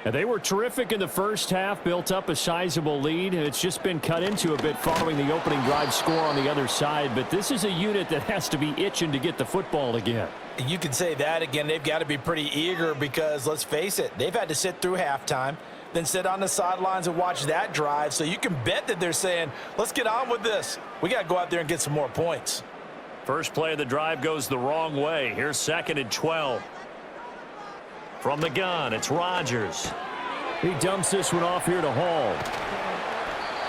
And they were terrific in the first half, built up a sizable lead, and it's just been cut into a bit following the opening drive score on the other side. But this is a unit that has to be itching to get the football again. You can say that again. They've got to be pretty eager because, let's face it, they've had to sit through halftime, then sit on the sidelines and watch that drive. So you can bet that they're saying, let's get on with this. We got to go out there and get some more points. First play of the drive goes the wrong way. Here's 2nd and 12. From the gun, it's Rodgers. He dumps this one off here to Hall.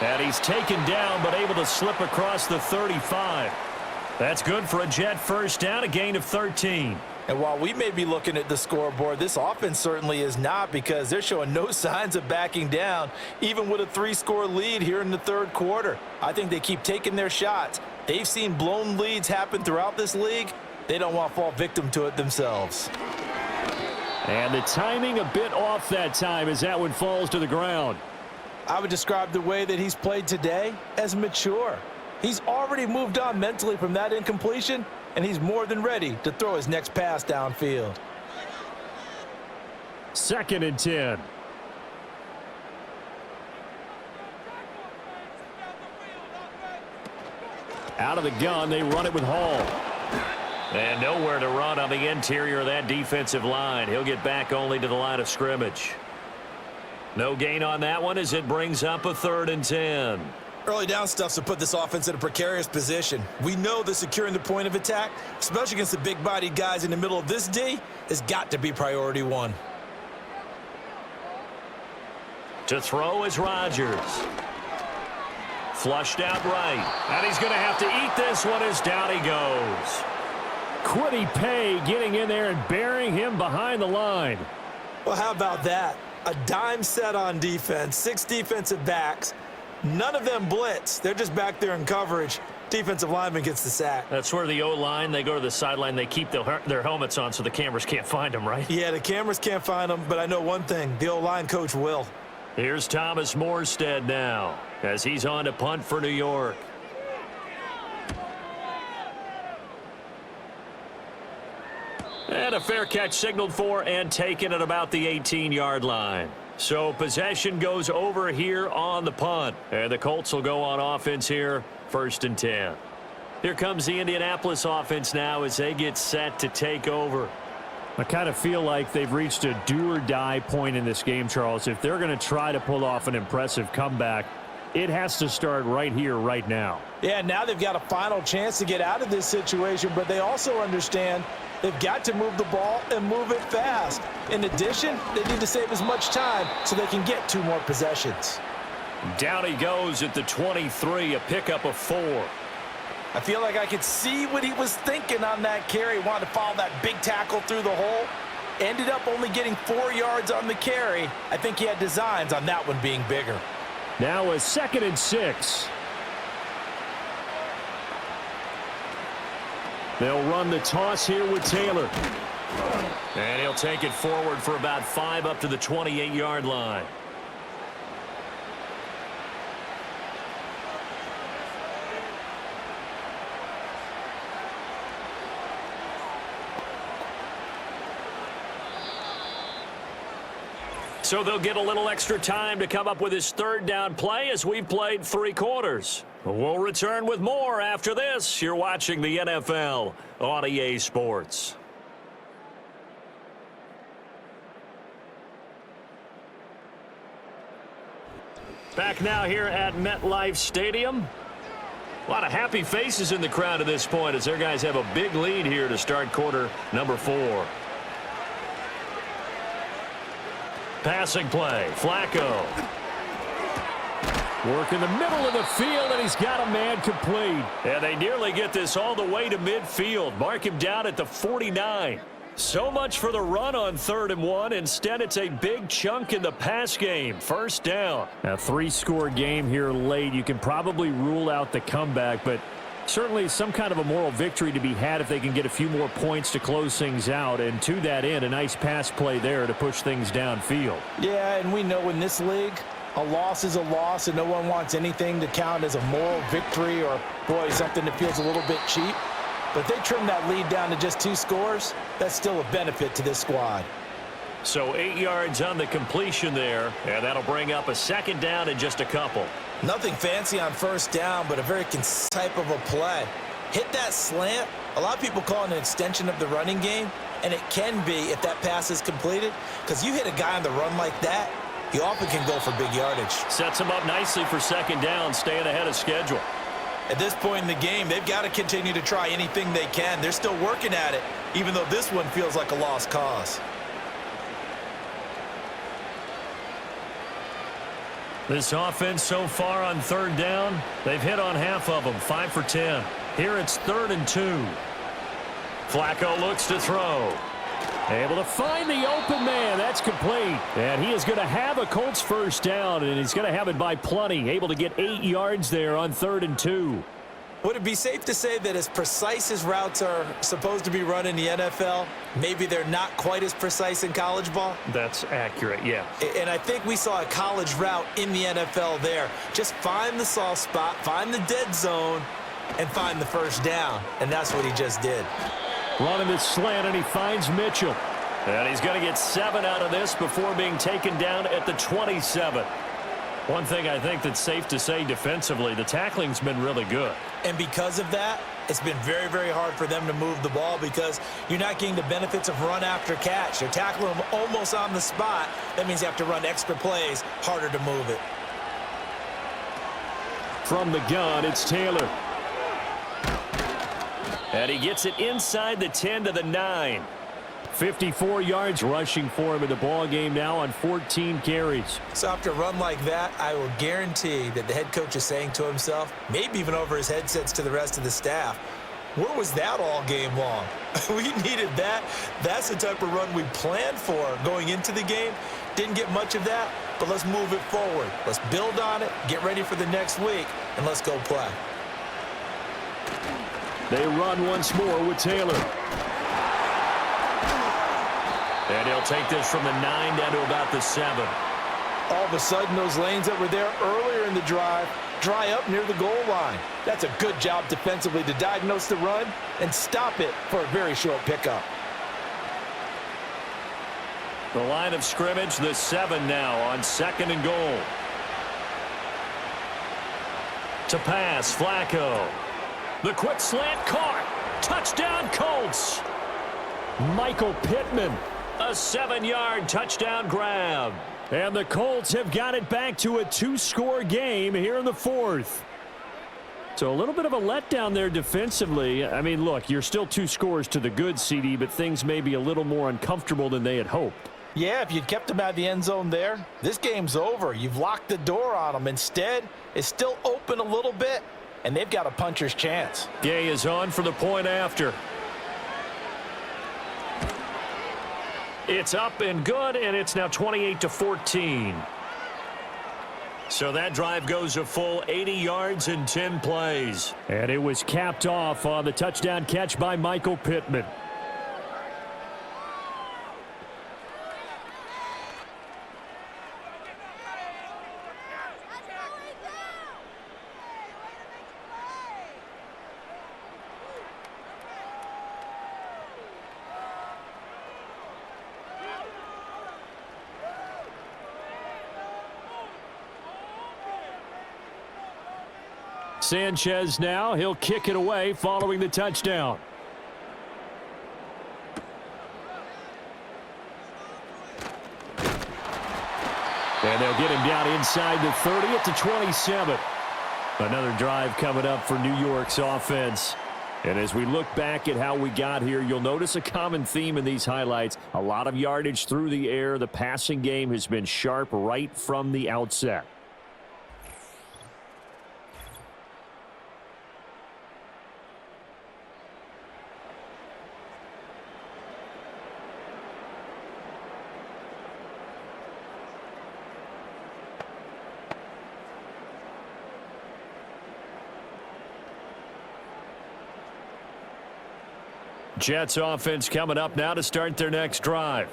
And he's taken down but able to slip across the 35. That's good for a Jet first down, a gain of 13. And while we may be looking at the scoreboard, this offense certainly is not, because they're showing no signs of backing down, even with a 3-score lead here in the third quarter. I think they keep taking their shots. They've seen blown leads happen throughout this league. They don't want to fall victim to it themselves. And the timing a bit off that time as that one falls to the ground. I would describe the way that he's played today as mature. He's already moved on mentally from that incompletion, and he's more than ready to throw his next pass downfield. 2nd and 10. Out of the gun, they run it with Hall. And nowhere to run on the interior of that defensive line. He'll get back only to the line of scrimmage. No gain on that one as it brings up a 3rd and 10. Early down stuff's to put this offense in a precarious position. We know that securing the point of attack, especially against the big-bodied guys in the middle of this D, has got to be priority 1. To throw is Rodgers. Flushed out right. And he's going to have to eat this one as down he goes. Quiddy Pay getting in there and burying him behind the line. Well, how about that? A dime set on defense, 6 defensive backs. None of them blitz. They're just back there in coverage. Defensive lineman gets the sack. That's where the O-line, they go to the sideline, they keep their helmets on so the cameras can't find them, right? Yeah, the cameras can't find them, but I know one thing. The O-line coach will. Here's Thomas Morstead now as he's on to punt for New York. And a fair catch signaled for and taken at about the 18-yard line. So possession goes over here on the punt. And the Colts will go on offense here, 1st and 10. Here comes the Indianapolis offense now as they get set to take over. I kind of feel like they've reached a do-or-die point in this game, Charles. If they're going to try to pull off an impressive comeback, it has to start right here, right now. Yeah, now they've got a final chance to get out of this situation, but they also understand they've got to move the ball and move it fast. In addition, they need to save as much time so they can get 2 more possessions. Down he goes at the 23, a pickup of 4. I feel like I could see what he was thinking on that carry. Wanted to follow that big tackle through the hole. Ended up only getting 4 yards on the carry. I think he had designs on that one being bigger. Now a 2nd and 6. They'll run the toss here with Taylor. And he'll take it forward for about 5 up to the 28-yard line. So they'll get a little extra time to come up with his 3rd down play as we've played 3 quarters. We'll return with more after this. You're watching the NFL on EA Sports. Back now here at MetLife Stadium. A lot of happy faces in the crowd at this point as their guys have a big lead here to start quarter number 4. Passing play, Flacco. Work in the middle of the field, and he's got a man complete. And they nearly get this all the way to midfield. Mark him down at the 49. So much for the run on 3rd and 1. Instead, it's a big chunk in the pass game. 1st down. A 3-score game here late. You can probably rule out the comeback, but certainly some kind of a moral victory to be had if they can get a few more points to close things out. And to that end, a nice pass play there to push things downfield. Yeah, and we know in this league, a loss is a loss, and no one wants anything to count as a moral victory or, boy, something that feels a little bit cheap. But if they trim that lead down to just 2 scores, that's still a benefit to this squad. So 8 yards on the completion there, and that'll bring up a 2nd down in just a couple. Nothing fancy on 1st down, but a very type of a play. Hit that slant. A lot of people call it an extension of the running game, and it can be if that pass is completed, because you hit a guy on the run like that, he often can go for big yardage. Sets him up nicely for 2nd down, staying ahead of schedule. At this point in the game, they've got to continue to try anything they can. They're still working at it, even though this one feels like a lost cause. This offense so far on 3rd down, they've hit on half of them, 5 for 10. Here it's 3rd and 2. Flacco looks to throw. Able to find the open man. That's complete. And he is going to have a Colts 1st down, and he's going to have it by plenty. Able to get 8 yards there on 3rd and 2. Would it be safe to say that as precise as routes are supposed to be run in the NFL, maybe they're not quite as precise in college ball? That's accurate, yeah. And I think we saw a college route in the NFL there. Just find the soft spot, find the dead zone, and find the 1st down. And that's what he just did. Running this slant, and he finds Mitchell. And he's going to get 7 out of this before being taken down at the 27. One thing I think that's safe to say defensively, the tackling's been really good. And because of that, it's been very, very hard for them to move the ball because you're not getting the benefits of run after catch. They're tackling them almost on the spot. That means you have to run extra plays, harder to move it. From the gun, it's Taylor. And he gets it inside the 10 to the 9. 54 yards rushing for him in the ball game now on 14 carries. So after a run like that, I will guarantee that the head coach is saying to himself, maybe even over his headsets to the rest of the staff, where was that all game long? We needed that. That's the type of run we planned for going into the game. Didn't get much of that, but let's move it forward. Let's build on it, get ready for the next week, and let's go play. They run once more with Taylor. And he'll take this from the 9 down to about the 7. All of a sudden, those lanes that were there earlier in the drive dry up near the goal line. That's a good job defensively to diagnose the run and stop it for a very short pickup. The line of scrimmage, the 7 now on 2nd and goal. To pass, Flacco. The quick slant caught. Touchdown, Colts. Michael Pittman. A 7-yard touchdown grab. And the Colts have got it back to a 2-score game here in the 4th. So a little bit of a letdown there defensively. I mean, look, you're still 2 scores to the good, CD, but things may be a little more uncomfortable than they had hoped. Yeah, if you'd kept them out of the end zone there, this game's over. You've locked the door on them. Instead, it's still open a little bit, and they've got a puncher's chance. Gay is on for the point after. It's up and good, and it's now 28-14. So that drive goes a full 80 yards in 10 plays. And it was capped off on the touchdown catch by Michael Pittman. Sanchez now, he'll kick it away following the touchdown. And they'll get him down inside the 30 at the 27. Another drive coming up for New York's offense. And as we look back at how we got here, you'll notice a common theme in these highlights. A lot of yardage through the air. The passing game has been sharp right from the outset. Jets offense coming up now to start their next drive.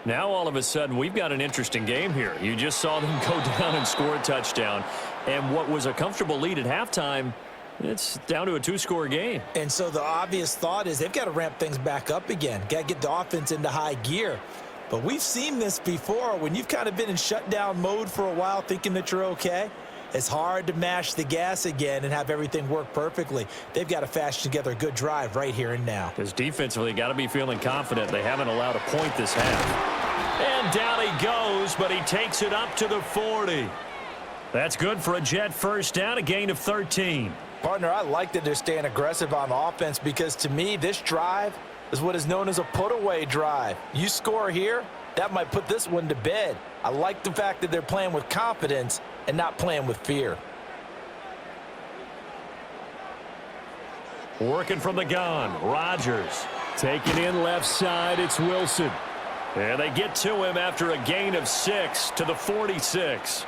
Now all of a sudden we've got an interesting game here. You just saw them go down and score a touchdown. And what was a comfortable lead at halftime, it's down to a 2-score game. And so the obvious thought is they've got to ramp things back up again. Got to get the offense into high gear. But we've seen this before. When you've kind of been in shutdown mode for a while thinking that you're okay, it's hard to mash the gas again and have everything work perfectly. They've got to fashion together a good drive right here and now. Because defensively, got to be feeling confident. They haven't allowed a point this half. And down he goes, but he takes it up to the 40. That's good for a Jet first down, a gain of 13. Partner, I like that they're staying aggressive on offense because to me, this drive is what is known as a put-away drive. You score here, that might put this one to bed. I like the fact that they're playing with confidence and not playing with fear. Working from the gun, Rodgers. Taking in left side, it's Wilson. And they get to him after a gain of 6 to the 46.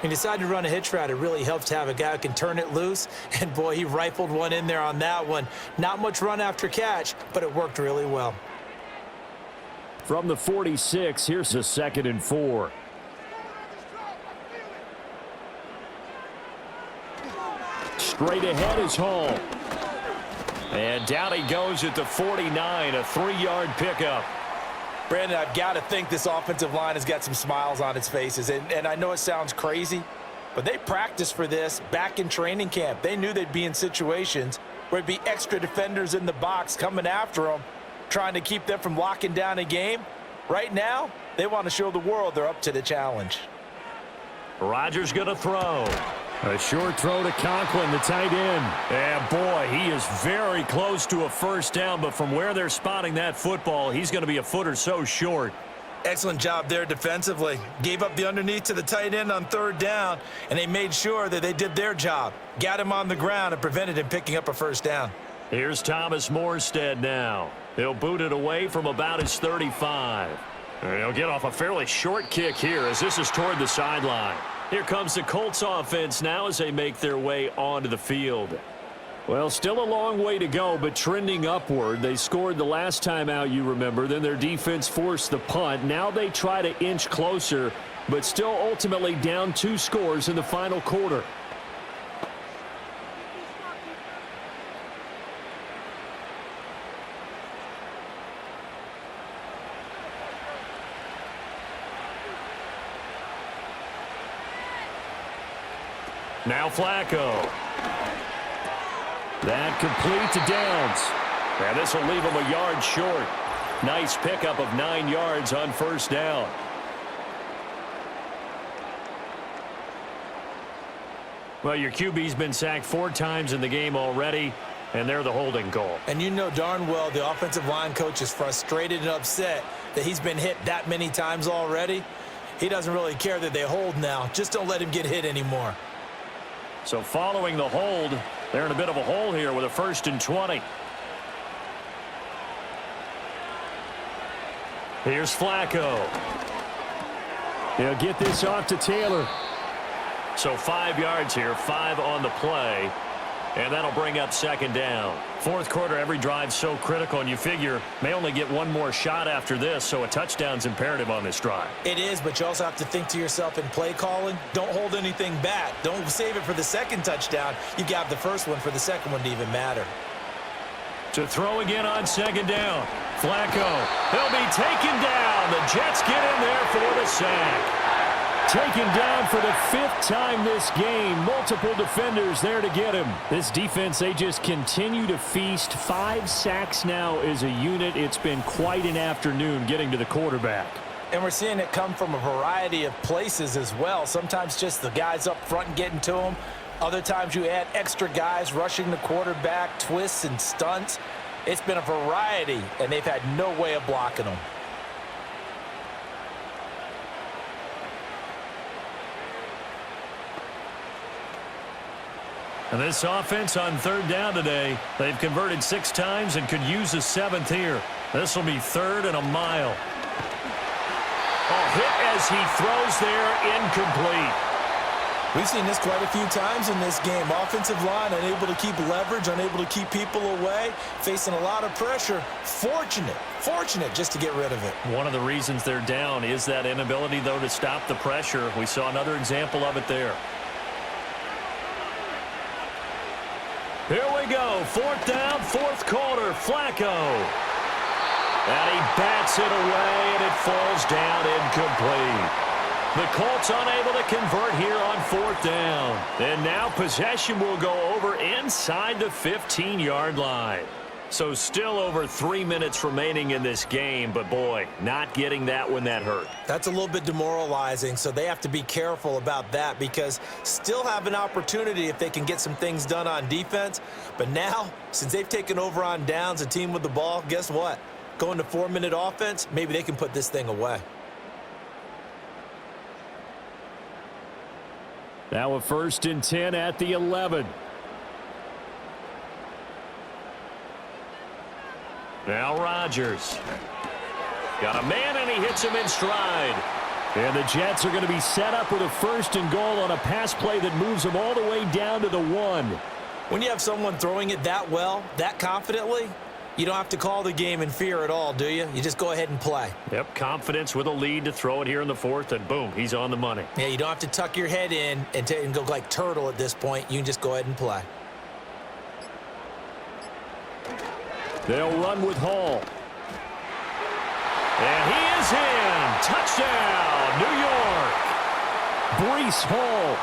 He decided to run a hitch route. It really helps to have a guy who can turn it loose. And, boy, he rifled one in there on that one. Not much run after catch, but it worked really well. From the 46, here's a 2nd and 4. Straight ahead is Hall. And down he goes at the 49, a 3-yard pickup. Brandon, I've got to think this offensive line has got some smiles on its faces. And I know it sounds crazy, but they practiced for this back in training camp. They knew they'd be in situations where it'd be extra defenders in the box coming after them, trying to keep them from locking down a game. Right now, they want to show the world they're up to the challenge. Rodgers going to throw. A short throw to Conklin, the tight end. And boy, he is very close to a first down, but from where they're spotting that football, he's going to be a foot or so short. Excellent job there defensively. Gave up the underneath to the tight end on third down, and they made sure that they did their job. Got him on the ground and prevented him picking up a first down. Here's Thomas Morstead now. He'll boot it away from about his 35. And he'll get off a fairly short kick here as this is toward the sideline. Here comes the Colts offense now as they make their way onto the field. Well, still a long way to go, but trending upward. They scored the last time out, you remember. Then their defense forced the punt. Now they try to inch closer, but still ultimately down 2 scores in the final quarter. Now Flacco. That complete to Downs. And this will leave him a yard short. Nice pickup of 9 yards on first down. Well, your QB's been sacked 4 times in the game already, and they're the holding call. And you know darn well the offensive line coach is frustrated and upset that he's been hit that many times already. He doesn't really care that they hold now. Just don't let him get hit anymore. So following the hold, they're in a bit of a hole here with a 1st and 20. Here's Flacco. They'll get this off to Taylor. So 5 yards here, 5 on the play. And that'll bring up 2nd down. Fourth quarter, every drive's so critical, and you figure may only get one more shot after this, so a touchdown's imperative on this drive. It is, but you also have to think to yourself in play calling, don't hold anything back. Don't save it for the second touchdown. You got the first one for the second one to even matter. To throw again on 2nd down. Flacco, he'll be taken down. The Jets get in there for the sack. Taken down for the 5th time this game. Multiple defenders there to get him. This defense, they just continue to feast. 5 sacks now as a unit. It's been quite an afternoon getting to the quarterback. And we're seeing it come from a variety of places as well. Sometimes just the guys up front and getting to him. Other times you add extra guys rushing the quarterback, twists and stunts. It's been a variety, and they've had no way of blocking them. And this offense on 3rd down today, they've converted 6 times and could use a 7th here. This will be 3rd and a mile. Hit as he throws there, incomplete. We've seen this quite a few times in this game. Offensive line unable to keep leverage, unable to keep people away, facing a lot of pressure. Fortunate just to get rid of it. One of the reasons they're down is that inability, though, to stop the pressure. We saw another example of it there. Here we go. 4th down, 4th quarter. Flacco. And he bats it away, and it falls down incomplete. The Colts unable to convert here on 4th down. And now possession will go over inside the 15-yard line. So still over 3 minutes remaining in this game, but boy, not getting that when that hurt. That's a little bit demoralizing, so they have to be careful about that because still have an opportunity if they can get some things done on defense. But now, since they've taken over on downs, a team with the ball, guess what? Going to 4-minute offense, maybe they can put this thing away. Now a 1st and 10 at the 11. Now Rodgers. Got a man, and he hits him in stride. And the Jets are going to be set up with a 1st and goal on a pass play that moves them all the way down to the 1. When you have someone throwing it that well, that confidently, you don't have to call the game in fear at all, do you? You just go ahead and play. Yep, confidence with a lead to throw it here in the 4th, and boom, he's on the money. Yeah, you don't have to tuck your head in and go like turtle at this point. You can just go ahead and play. They'll run with Hall. And he touchdown, New York. Breece Hall,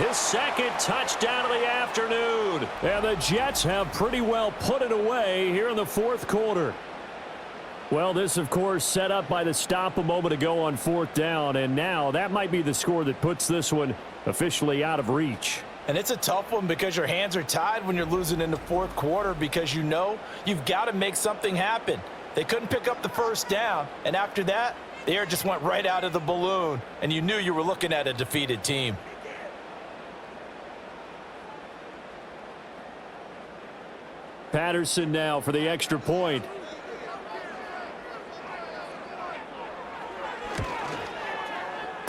his second touchdown of the afternoon. And the Jets have pretty well put it away here in the fourth quarter. Well, this, of course, set up by the stop a moment ago on fourth down, and now that might be the score that puts this one officially out of reach. And it's a tough one because your hands are tied when you're losing in the fourth quarter because you know you've got to make something happen. They couldn't pick up the first down, and after that, the air just went right out of the balloon, and you knew you were looking at a defeated team. Patterson now for the extra point.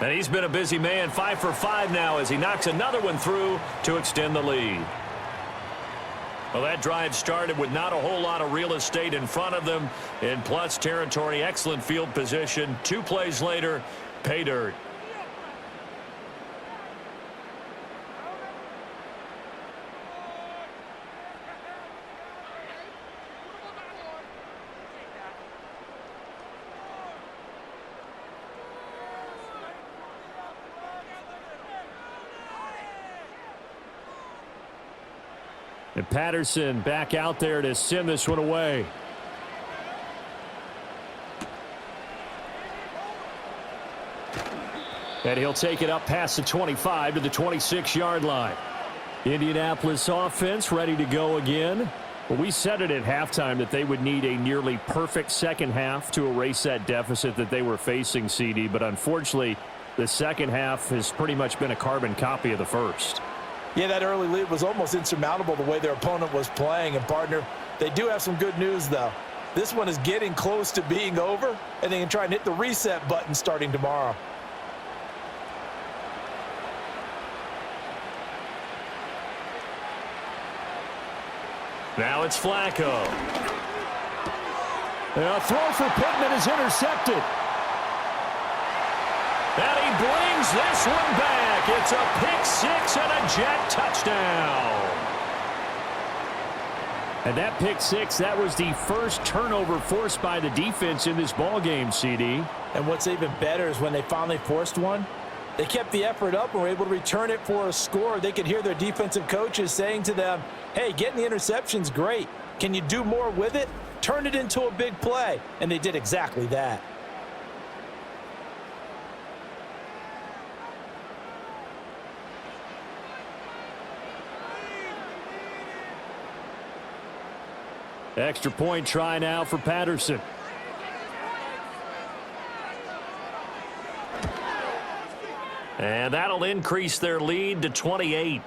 And he's been a busy man, 5 for 5 now as he knocks another one through to extend the lead. Well, that drive started with not a whole lot of real estate in front of them in plus territory. Excellent field position. 2 plays later, pay dirt. And Patterson back out there to send this one away. And he'll take it up past the 25 to the 26-yard line. Indianapolis offense ready to go again. Well, we said it at halftime that they would need a nearly perfect second half to erase that deficit that they were facing, CD. But unfortunately, the second half has pretty much been a carbon copy of the first. Yeah, that early lead was almost insurmountable the way their opponent was playing. And, partner, they do have some good news, though. This one is getting close to being over, and they can try and hit the reset button starting tomorrow. Now it's Flacco. A throw for Pittman is intercepted. And he brings this one back. It's a pick six and a Jet touchdown. And that pick six, that was the first turnover forced by the defense in this ballgame, CD. And what's even better is when they finally forced one, they kept the effort up and were able to return it for a score. They could hear their defensive coaches saying to them, hey, getting the interception's great. Can you do more with it? Turn it into a big play. And they did exactly that. Extra point try now for Patterson. And that'll increase their lead to 28.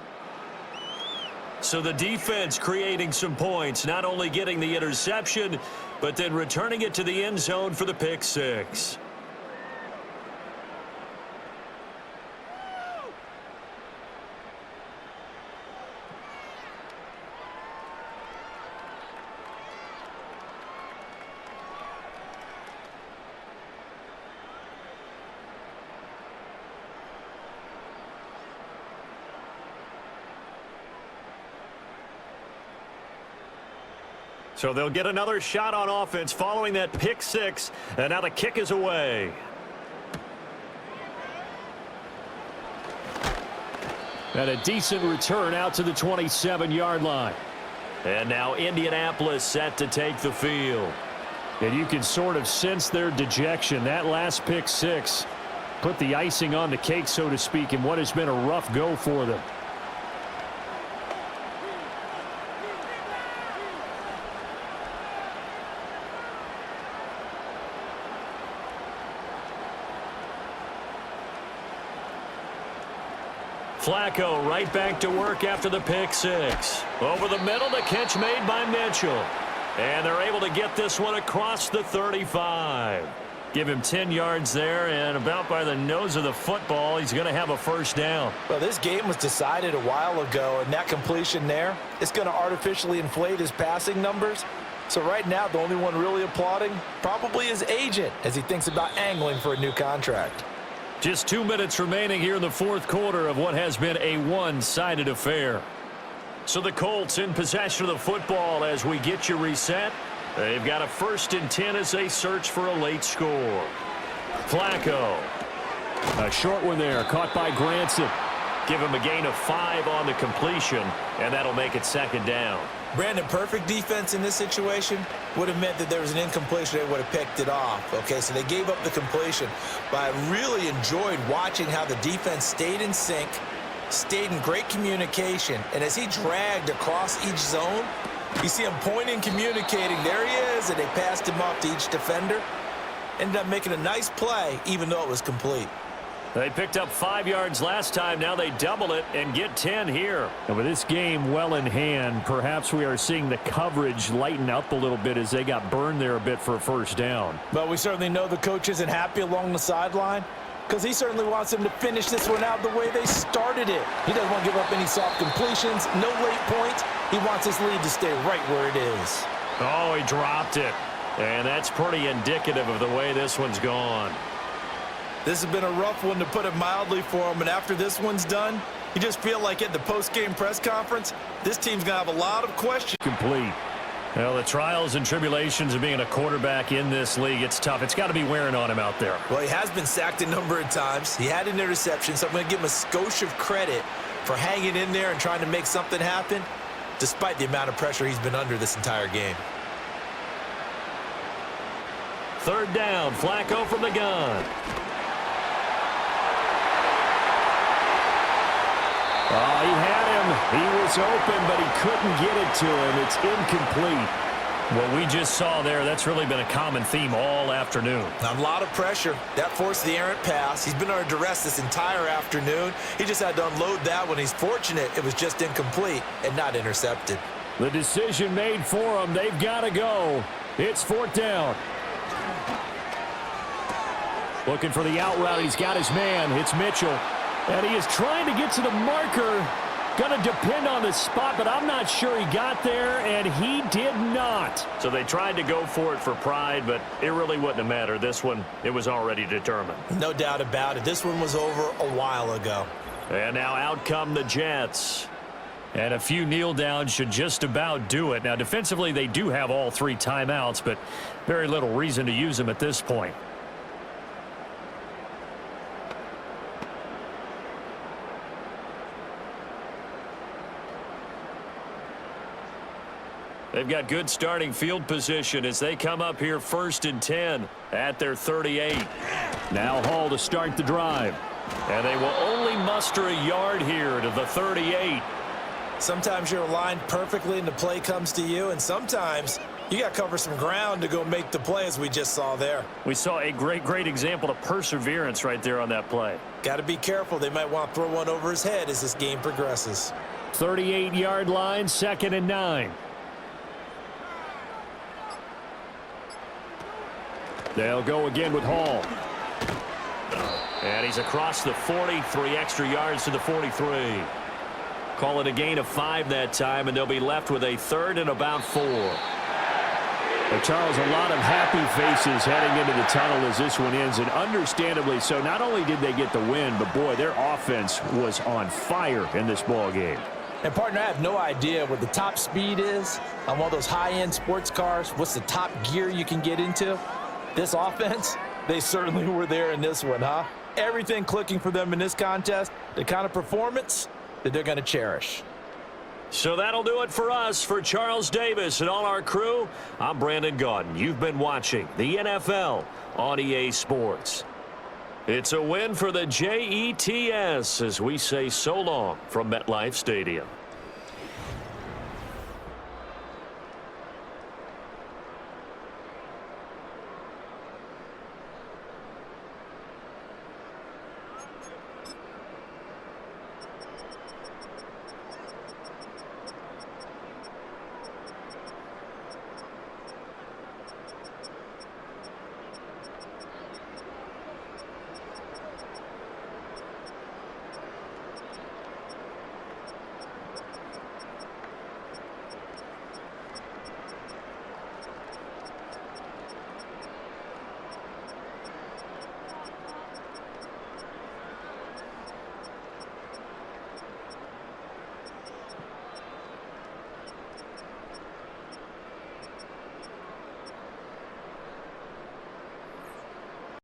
So the defense creating some points, not only getting the interception, but then returning it to the end zone for the pick six. So they'll get another shot on offense following that pick six, and now the kick is away. And a decent return out to the 27-yard line. And now Indianapolis set to take the field. And you can sort of sense their dejection. That last pick six put the icing on the cake, so to speak, in what has been a rough go for them. Flacco right back to work after the pick six. Over the middle, the catch made by Mitchell. And they're able to get this one across the 35. Give him 10 yards there, and about by the nose of the football, he's going to have a first down. Well, this game was decided a while ago, and that completion there is going to artificially inflate his passing numbers. So right now, the only one really applauding probably his agent as he thinks about angling for a new contract. Just 2 minutes remaining here in the fourth quarter of what has been a one-sided affair. So the Colts in possession of the football as we get you reset. They've got a 1st and 10 as they search for a late score. Flacco. A short one there, caught by Granson. Give him a gain of 5 on the completion, and that'll make it second down. Brandon, perfect defense in this situation would have meant that there was an incompletion. They would have picked it off. Okay, so they gave up the completion. But I really enjoyed watching how the defense stayed in sync, stayed in great communication. And as he dragged across each zone, you see him pointing, communicating. There he is, and they passed him off to each defender. Ended up making a nice play, even though it was complete. They picked up 5 yards last time. Now they double it and get 10 here. And with this game well in hand, perhaps we are seeing the coverage lighten up a little bit as they got burned there a bit for a first down. But we certainly know the coach isn't happy along the sideline because he certainly wants them to finish this one out the way they started it. He doesn't want to give up any soft completions, no late points. He wants his lead to stay right where it is. Oh, he dropped it. And that's pretty indicative of the way this one's gone. This has been a rough one, to put it mildly, for him. And after this one's done, you just feel like at the post-game press conference, this team's going to have a lot of questions. Complete. Well, the trials and tribulations of being a quarterback in this league, it's tough. It's got to be wearing on him out there. Well, he has been sacked a number of times. He had an interception, so I'm going to give him a skosh of credit for hanging in there and trying to make something happen, despite the amount of pressure he's been under this entire game. Third down, Flacco from the gun. Oh, he had him. He was open, but he couldn't get it to him. It's incomplete. What we just saw there, that's really been a common theme all afternoon. A lot of pressure. That forced the errant pass. He's been under duress this entire afternoon. He just had to unload that one. He's fortunate it was just incomplete and not intercepted. The decision made for him. They've got to go. It's fourth down. Looking for the out route. He's got his man. It's Mitchell. And he is trying to get to the marker. Going to depend on the spot, but I'm not sure he got there, and he did not. So they tried to go for it for pride, but it really wouldn't have mattered. This one, it was already determined. No doubt about it. This one was over a while ago. And now out come the Jets. And a few kneel downs should just about do it. Now, defensively, they do have all 3 timeouts, but very little reason to use them at this point. They've got good starting field position as they come up here 1st and 10 at their 38. Now Hall to start the drive. And they will only muster a yard here to the 38. Sometimes you're aligned perfectly and the play comes to you, and sometimes you got to cover some ground to go make the play, as we just saw there. We saw a great example of perseverance right there on that play. Got to be careful. They might want to throw one over his head as this game progresses. 38-yard line, 2nd and 9. They'll go again with Hall. And he's across the 40, 3 extra yards to the 43. Call it a gain of 5 that time, and they'll be left with a 3rd and about 4. Well, Charles, a lot of happy faces heading into the tunnel as this one ends, and understandably so. Not only did they get the win, but boy, their offense was on fire in this ball game. And, partner, I have no idea what the top speed is on one of those high-end sports cars. What's the top gear you can get into? This offense, they certainly were there in this one, huh? Everything clicking for them in this contest, the kind of performance that they're going to cherish. So that'll do it for us. For Charles Davis and all our crew, I'm Brandon Gaudin. You've been watching the NFL on EA Sports. It's a win for the Jets as we say so long from MetLife Stadium.